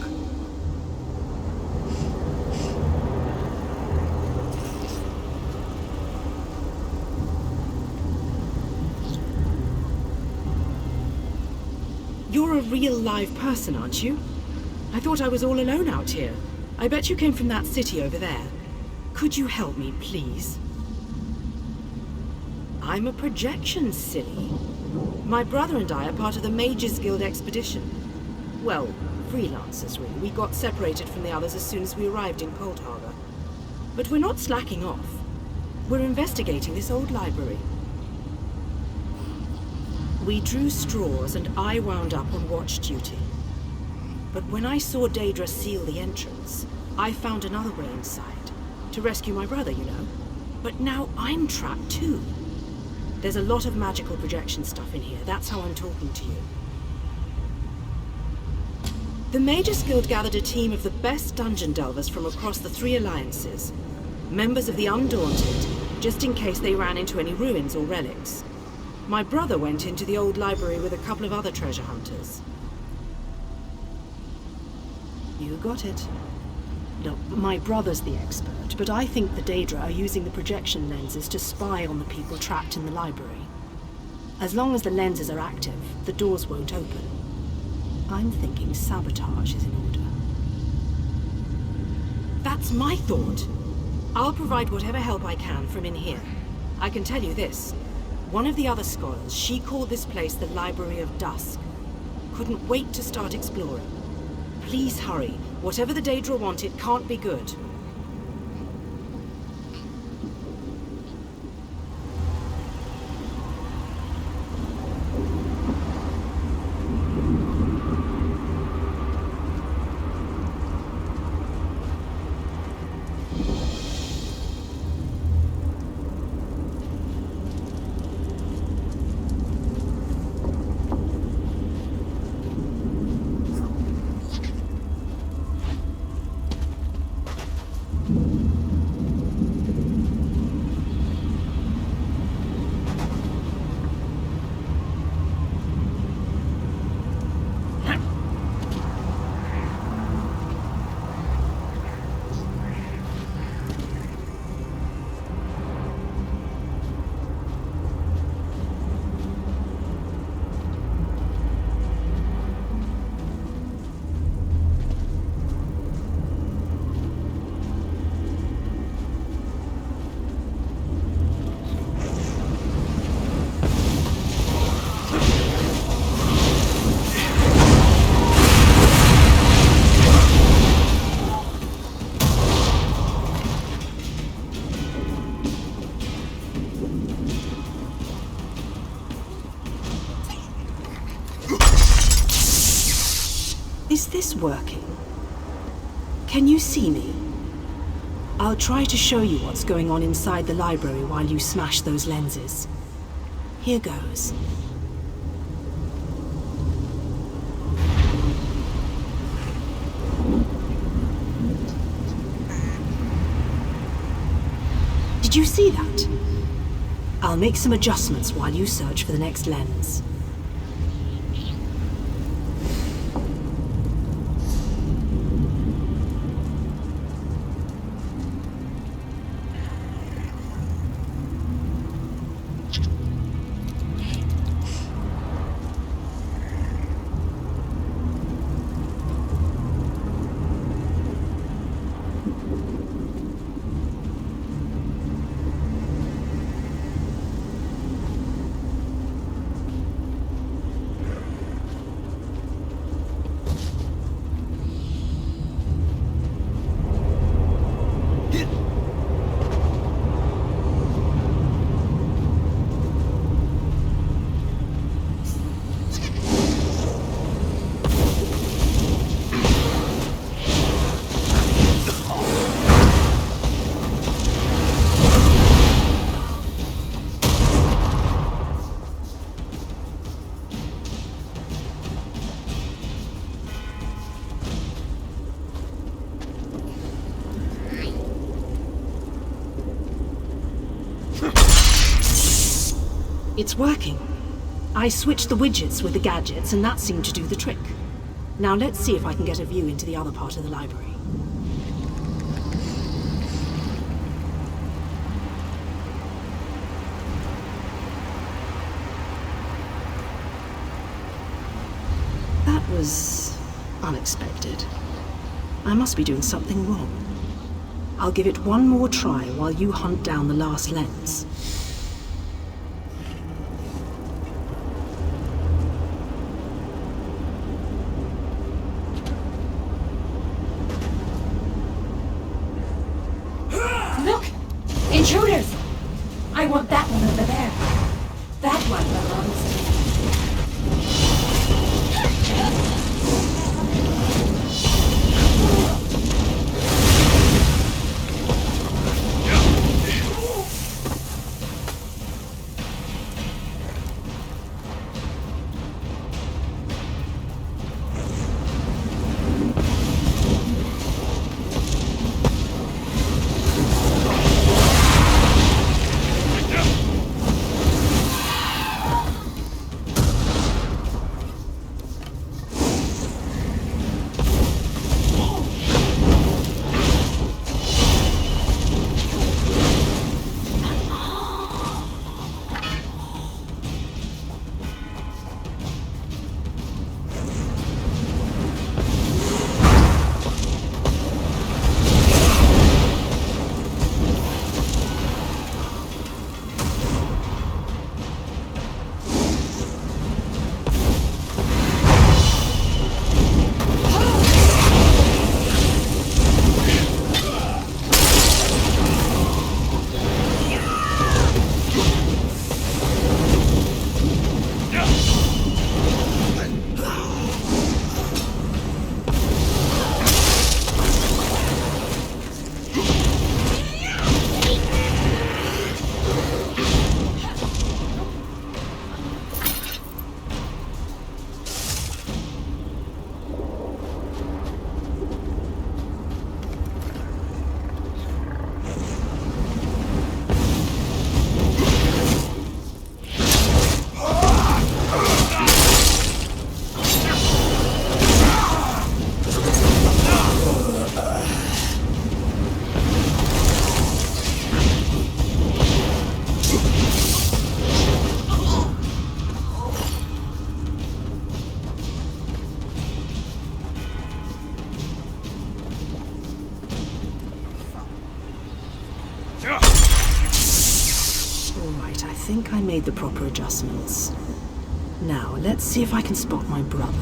You're a real live person, aren't you? I thought I was all alone out here. I bet you came from that city over there. Could you help me, please? I'm a projection, silly. My brother and I are part of the Mages Guild expedition. Well, freelancers, really. We got separated from the others as soon as we arrived in Cold Harbor. But we're not slacking off. We're investigating this old library. We drew straws and I wound up on watch duty. But when I saw Daedra seal the entrance, I found another way inside. To rescue my brother, you know. But now I'm trapped too. There's a lot of magical projection stuff in here. That's how I'm talking to you. The Mages Guild gathered a team of the best dungeon delvers from across the 3 alliances. Members of the Undaunted, just in case they ran into any ruins or relics. My brother went into the old library with a couple of other treasure hunters. You got it. No, my brother's the expert, but I think the Daedra are using the projection lenses to spy on the people trapped in the library. As long as the lenses are active, the doors won't open. I'm thinking sabotage is in order. That's my thought. I'll provide whatever help I can from in here. I can tell you this. One of the other scholars, she called this place the Library of Dusk. Couldn't wait to start exploring. Please hurry. Whatever the Daedra want, it can't be good. Is this working? Can you see me? I'll try to show you what's going on inside the library while you smash those lenses. Here goes. Did you see that? I'll make some adjustments while you search for the next lens. It's working. I switched the widgets with the gadgets, and that seemed to do the trick. Now let's see if I can get a view into the other part of the library. was unexpected. I must be doing something wrong. I'll give it one more try while you hunt down the last lens. Look! Intruders! I want that one over there. That one belongs to me. Alright, I think I made the proper adjustments. Now, let's see if I can spot my brother.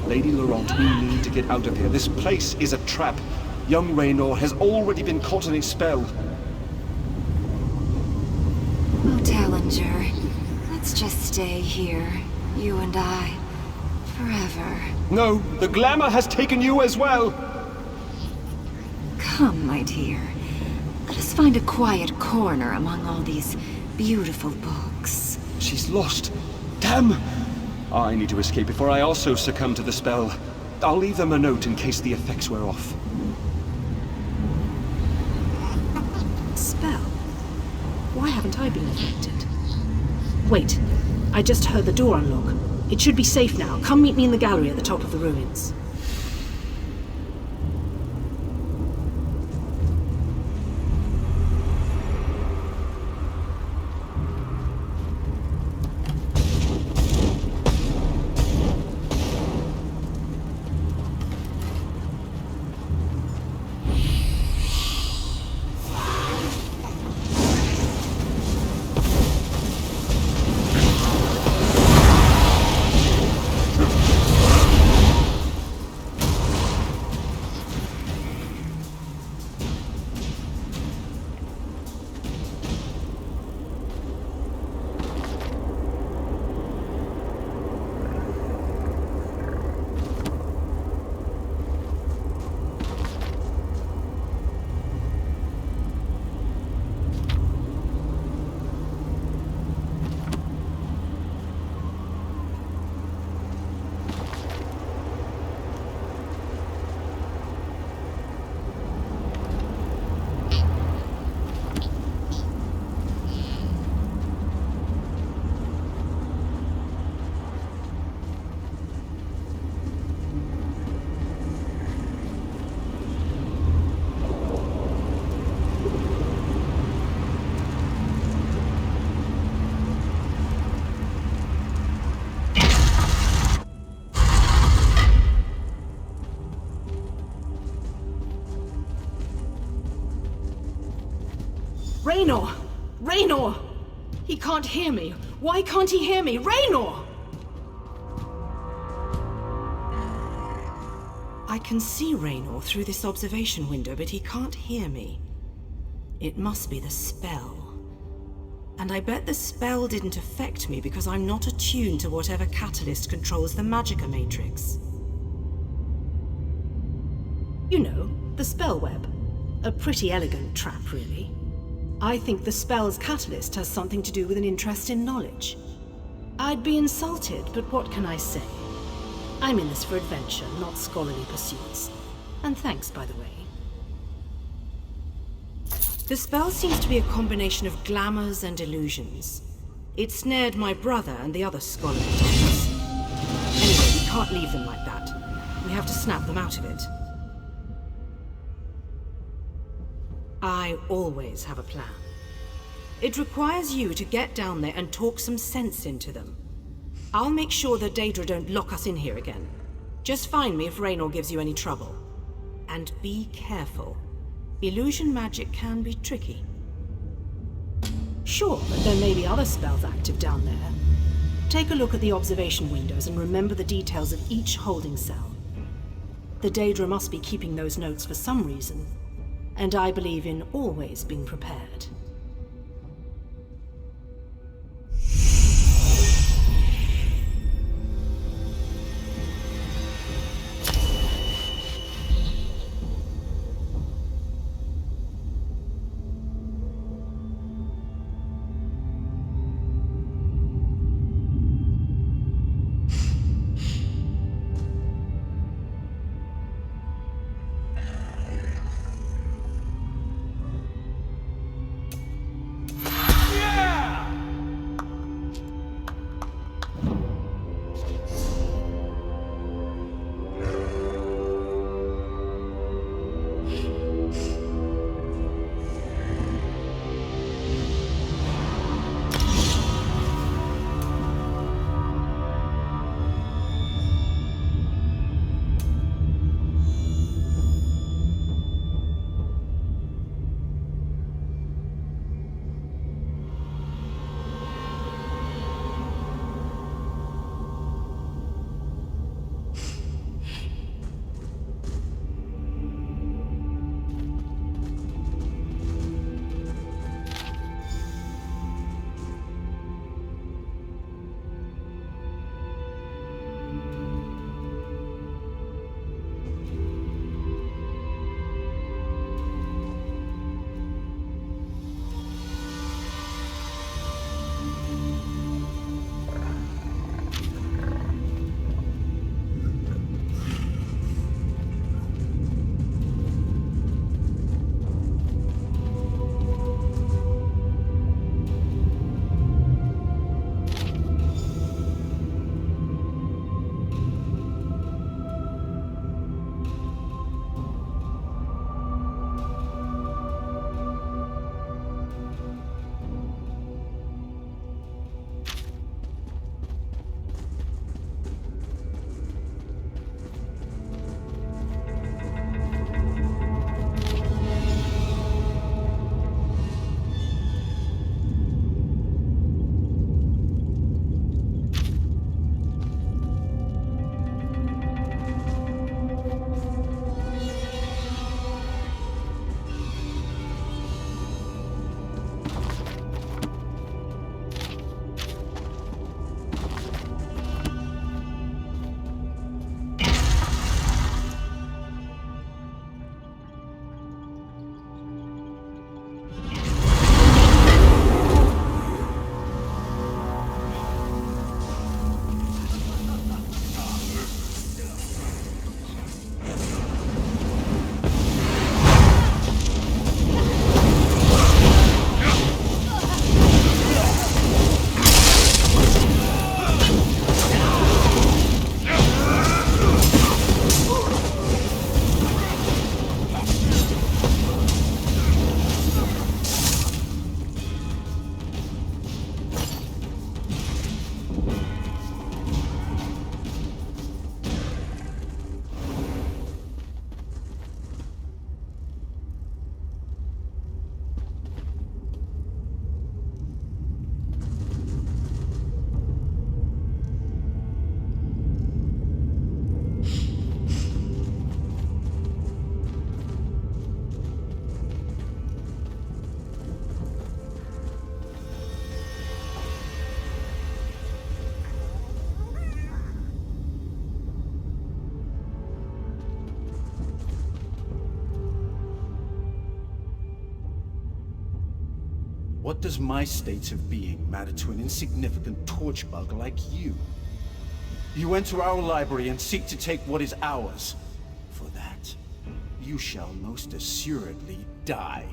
Lady Laurent, we need to get out of here. This place is a trap. Young Raynor has already been caught in a spell. Oh, Tallinger, let's just stay here, you and I, forever. No, the glamour has taken you as well. Come, my dear. Let us find a quiet corner among all these beautiful books. She's lost. Damn! I need to escape before I also succumb to the spell. I'll leave them a note in case the effects wear off. Spell? Why haven't I been affected? Wait, I just heard the door unlock. It should be safe now. Come meet me in the gallery at the top of the ruins. Raynor! Raynor! He can't hear me. Why can't he hear me? Raynor! I can see Raynor through this observation window, but he can't hear me. It must be the spell. And I bet the spell didn't affect me because I'm not attuned to whatever catalyst controls the Magicka matrix. You know, the spell web. A pretty elegant trap, really. I think the spell's catalyst has something to do with an interest in knowledge. I'd be insulted, but what can I say? I'm in this for adventure, not scholarly pursuits. And thanks, by the way. The spell seems to be a combination of glamours and illusions. It snared my brother and the other scholarly types. Anyway, we can't leave them like that. We have to snap them out of it. I always have a plan. It requires you to get down there and talk some sense into them. I'll make sure the Daedra don't lock us in here again. Just find me if Raynor gives you any trouble. And be careful. Illusion magic can be tricky. Sure, but there may be other spells active down there. Take a look at the observation windows and remember the details of each holding cell. The Daedra must be keeping those notes for some reason, and I believe in always being prepared. What does my state of being matter to an insignificant torchbug like you? You enter our library and seek to take what is ours. For that, you shall most assuredly die.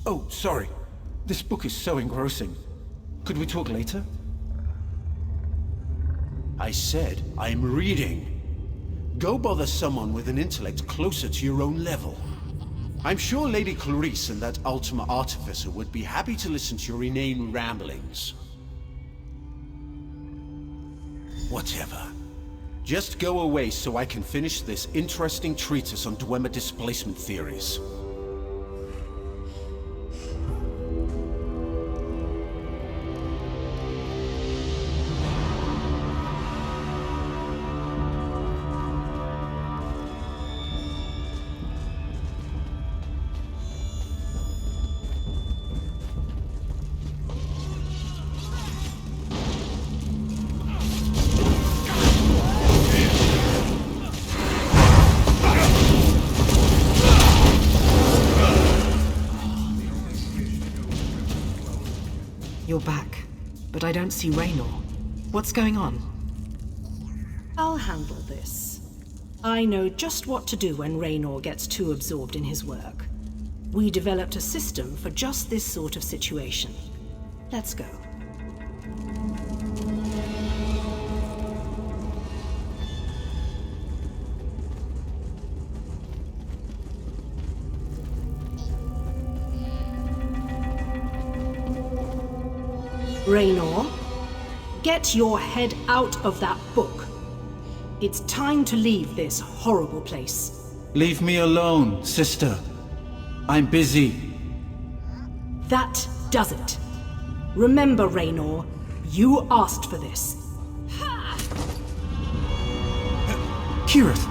Oh, sorry. This book is so engrossing. Could we talk later? I said I'm reading. Go bother someone with an intellect closer to your own level. I'm sure Lady Clarice and that Ultima Artificer would be happy to listen to your inane ramblings. Whatever. Just go away so I can finish this interesting treatise on Dwemer displacement theories. You're back, but I don't see Raynor. What's going on? I'll handle this. I know just what to do when Raynor gets too absorbed in his work. We developed a system for just this sort of situation. Let's go. Raynor, get your head out of that book. It's time to leave this horrible place. Leave me alone, sister. I'm busy. That does it. Remember, Raynor, you asked for this. Kirith,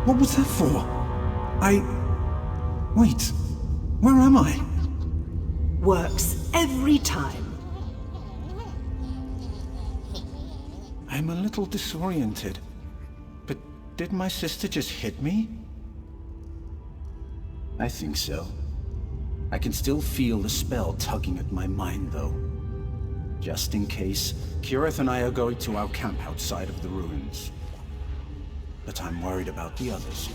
what was that for? Wait, where am I? Works every time. I'm a little disoriented. But did my sister just hit me? I think so. I can still feel the spell tugging at my mind, though. Just in case, Kirith and I are going to our camp outside of the ruins. But I'm worried about the others.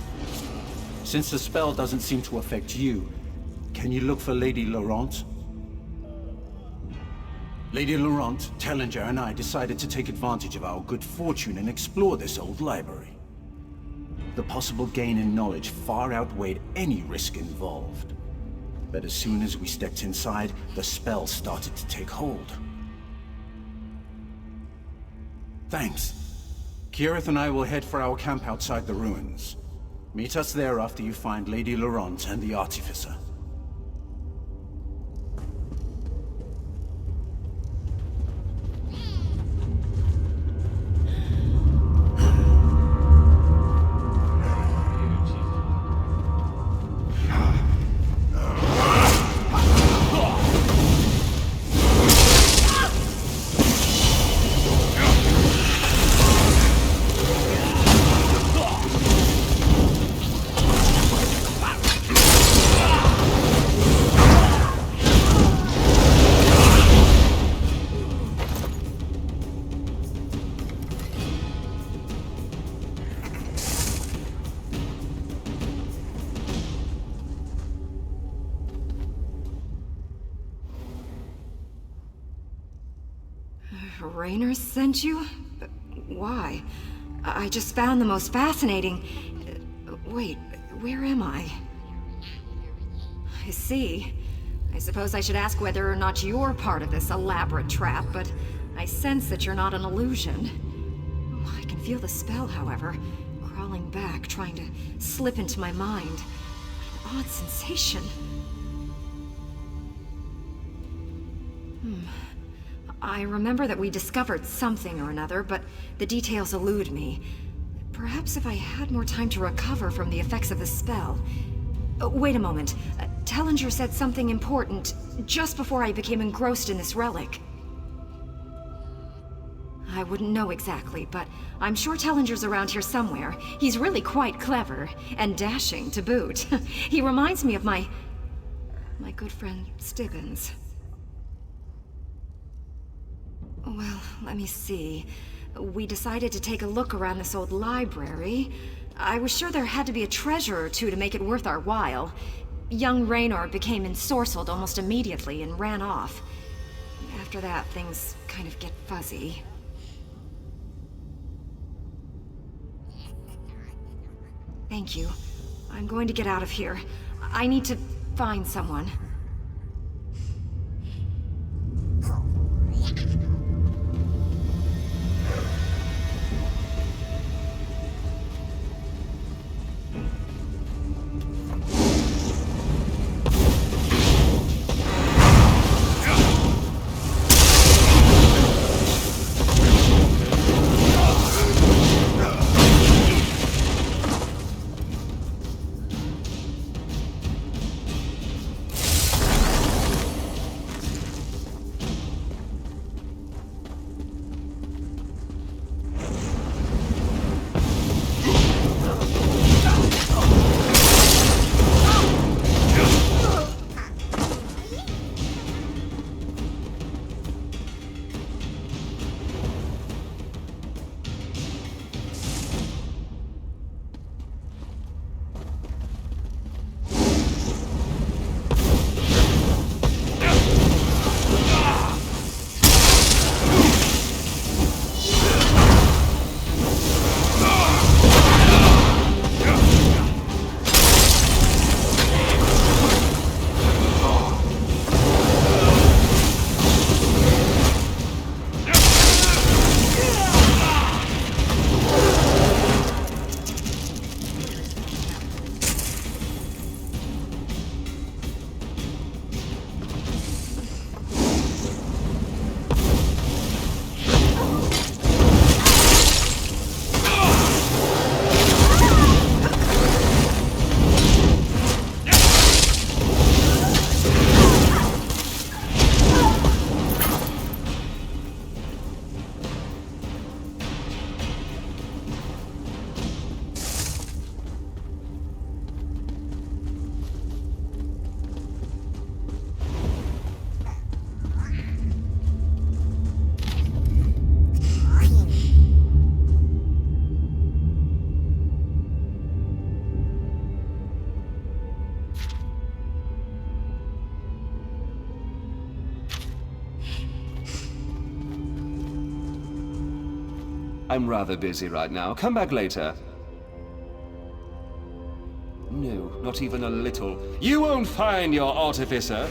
Since the spell doesn't seem to affect you, can you look for Lady Laurent? Lady Laurent, Tellinger, and I decided to take advantage of our good fortune and explore this old library. The possible gain in knowledge far outweighed any risk involved. But as soon as we stepped inside, the spell started to take hold. Thanks. Kirith and I will head for our camp outside the ruins. Meet us there after you find Lady Laurent and the Artificer. Raynor sent you? Why? I just found the most fascinating... Wait, where am I? I see. I suppose I should ask whether or not you're part of this elaborate trap, but I sense that you're not an illusion. I can feel the spell, however, crawling back, trying to slip into my mind. An odd sensation. I remember that we discovered something or another, but the details elude me. Perhaps if I had more time to recover from the effects of the spell... wait a moment. Tellinger said something important just before I became engrossed in this relic. I wouldn't know exactly, but I'm sure Tellinger's around here somewhere. He's really quite clever, and dashing to boot. He reminds me of my good friend Stibbins. Well, let me see. We decided to take a look around this old library. I was sure there had to be a treasure or two to make it worth our while. Young Raynor became ensorcelled almost immediately and ran off. After that, things kind of get fuzzy. Thank you. I'm going to get out of here. I need to find someone. I'm rather busy right now. Come back later. No, not even a little. You won't find your artificer.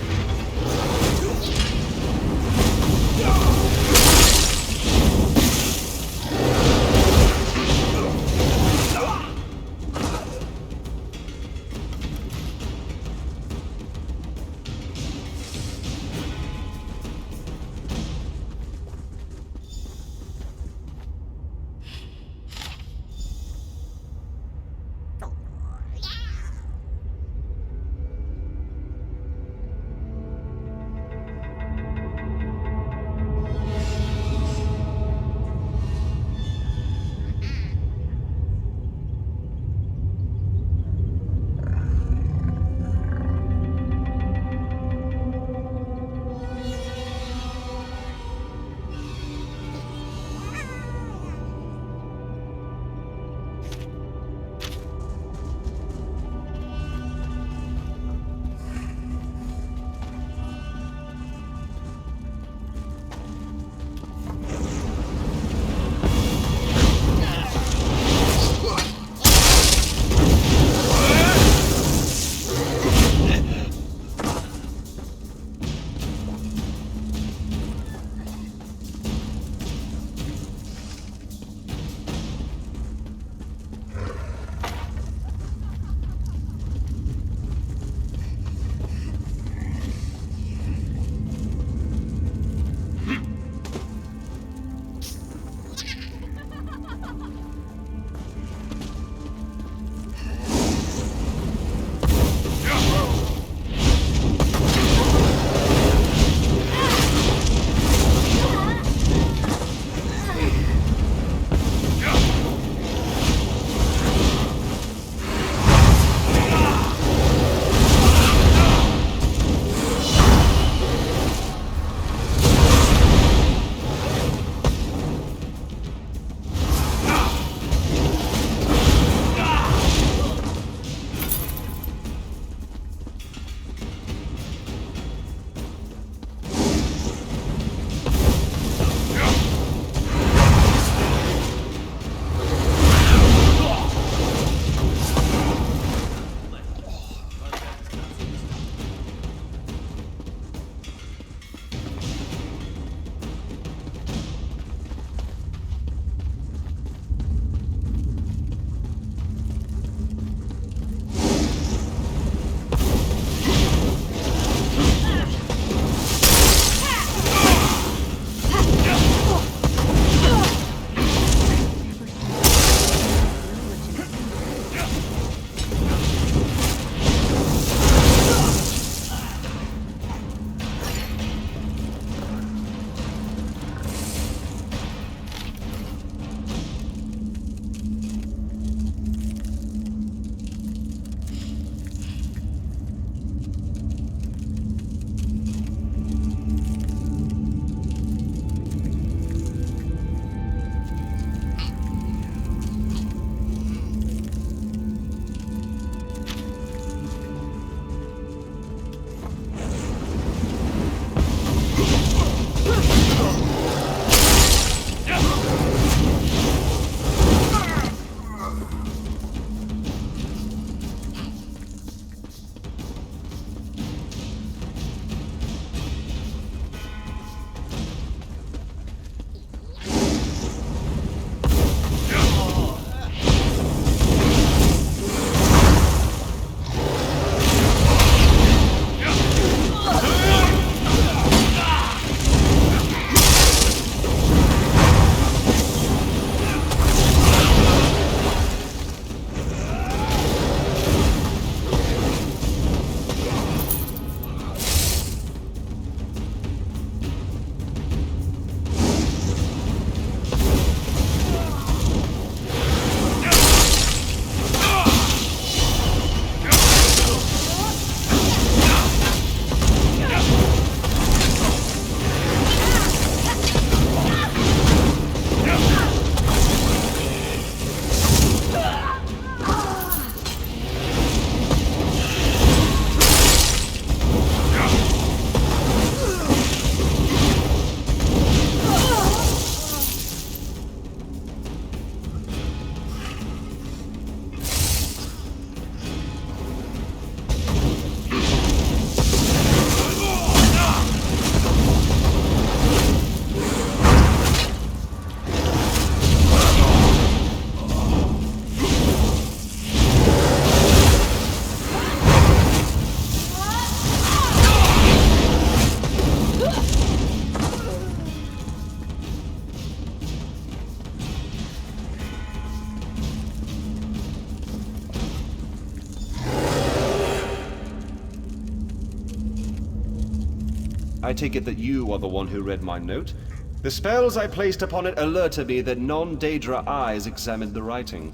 I take it that you are the one who read my note? The spells I placed upon it alerted me that non-Daedra eyes examined the writing.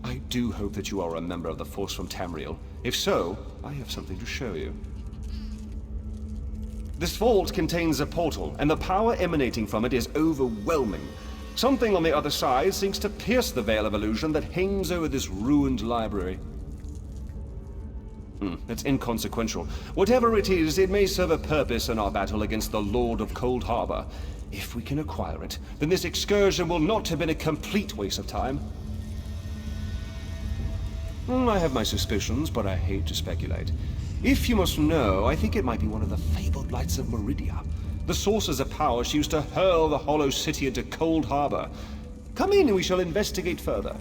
I do hope that you are a member of the Force from Tamriel. If so, I have something to show you. This vault contains a portal, and the power emanating from it is overwhelming. Something on the other side seems to pierce the veil of illusion that hangs over this ruined library. It's inconsequential. Whatever it is, it may serve a purpose in our battle against the Lord of Cold Harbor. If we can acquire it, then this excursion will not have been a complete waste of time. I have my suspicions, but I hate to speculate. If you must know, I think it might be one of the fabled lights of Meridia. The sources of power she used to hurl the Hollow City into Cold Harbor. Come in and we shall investigate further.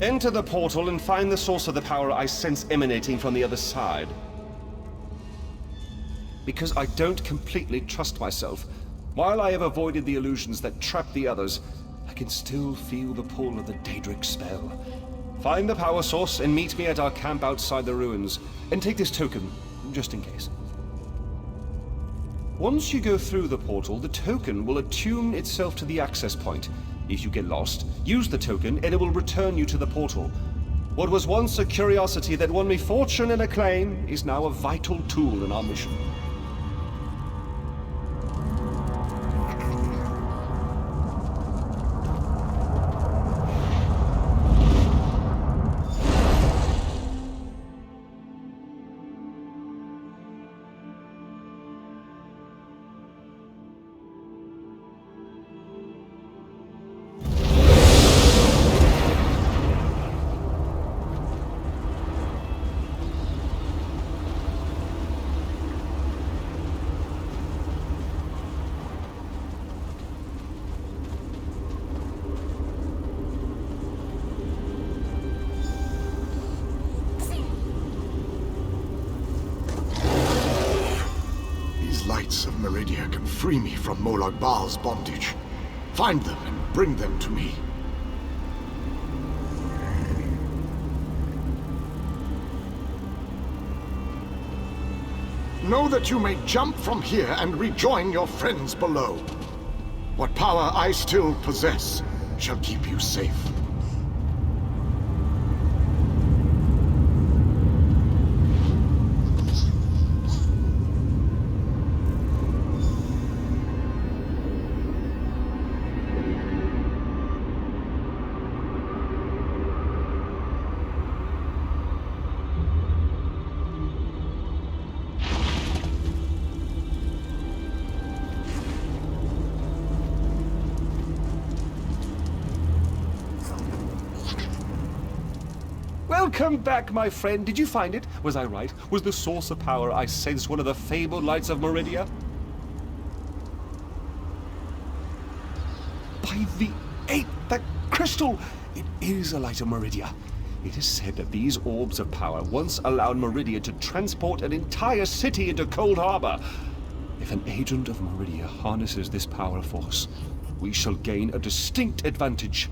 Enter the portal and find the source of the power I sense emanating from the other side. Because I don't completely trust myself, while I have avoided the illusions that trap the others, I can still feel the pull of the Daedric spell. Find the power source and meet me at our camp outside the ruins, and take this token, just in case. Once you go through the portal, the token will attune itself to the access point. If you get lost, use the token and it will return you to the portal. What was once a curiosity that won me fortune and acclaim is now a vital tool in our mission. Lights of Meridia can free me from Molag Bal's bondage. Find them and bring them to me. Know that you may jump from here and rejoin your friends below. What power I still possess shall keep you safe. Welcome back, my friend. Did you find it? Was I right? Was the source of power I sensed one of the fabled lights of Meridia? By the eight, that crystal! It is a light of Meridia. It is said that these orbs of power once allowed Meridia to transport an entire city into Cold Harbor. If an agent of Meridia harnesses this power force, we shall gain a distinct advantage.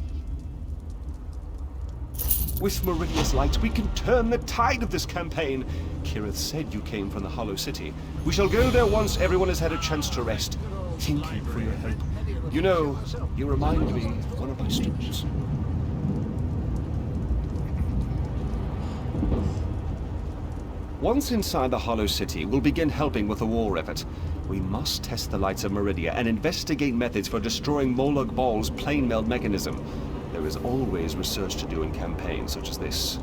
With Meridia's light, we can turn the tide of this campaign. Kirith said you came from the Hollow City. We shall go there once everyone has had a chance to rest. Thank you for your help. You know, you remind me of one of my students. Once inside the Hollow City, we'll begin helping with the war effort. We must test the lights of Meridia and investigate methods for destroying Molag Bal's plane meld mechanism. There is always research to do in campaigns such as this.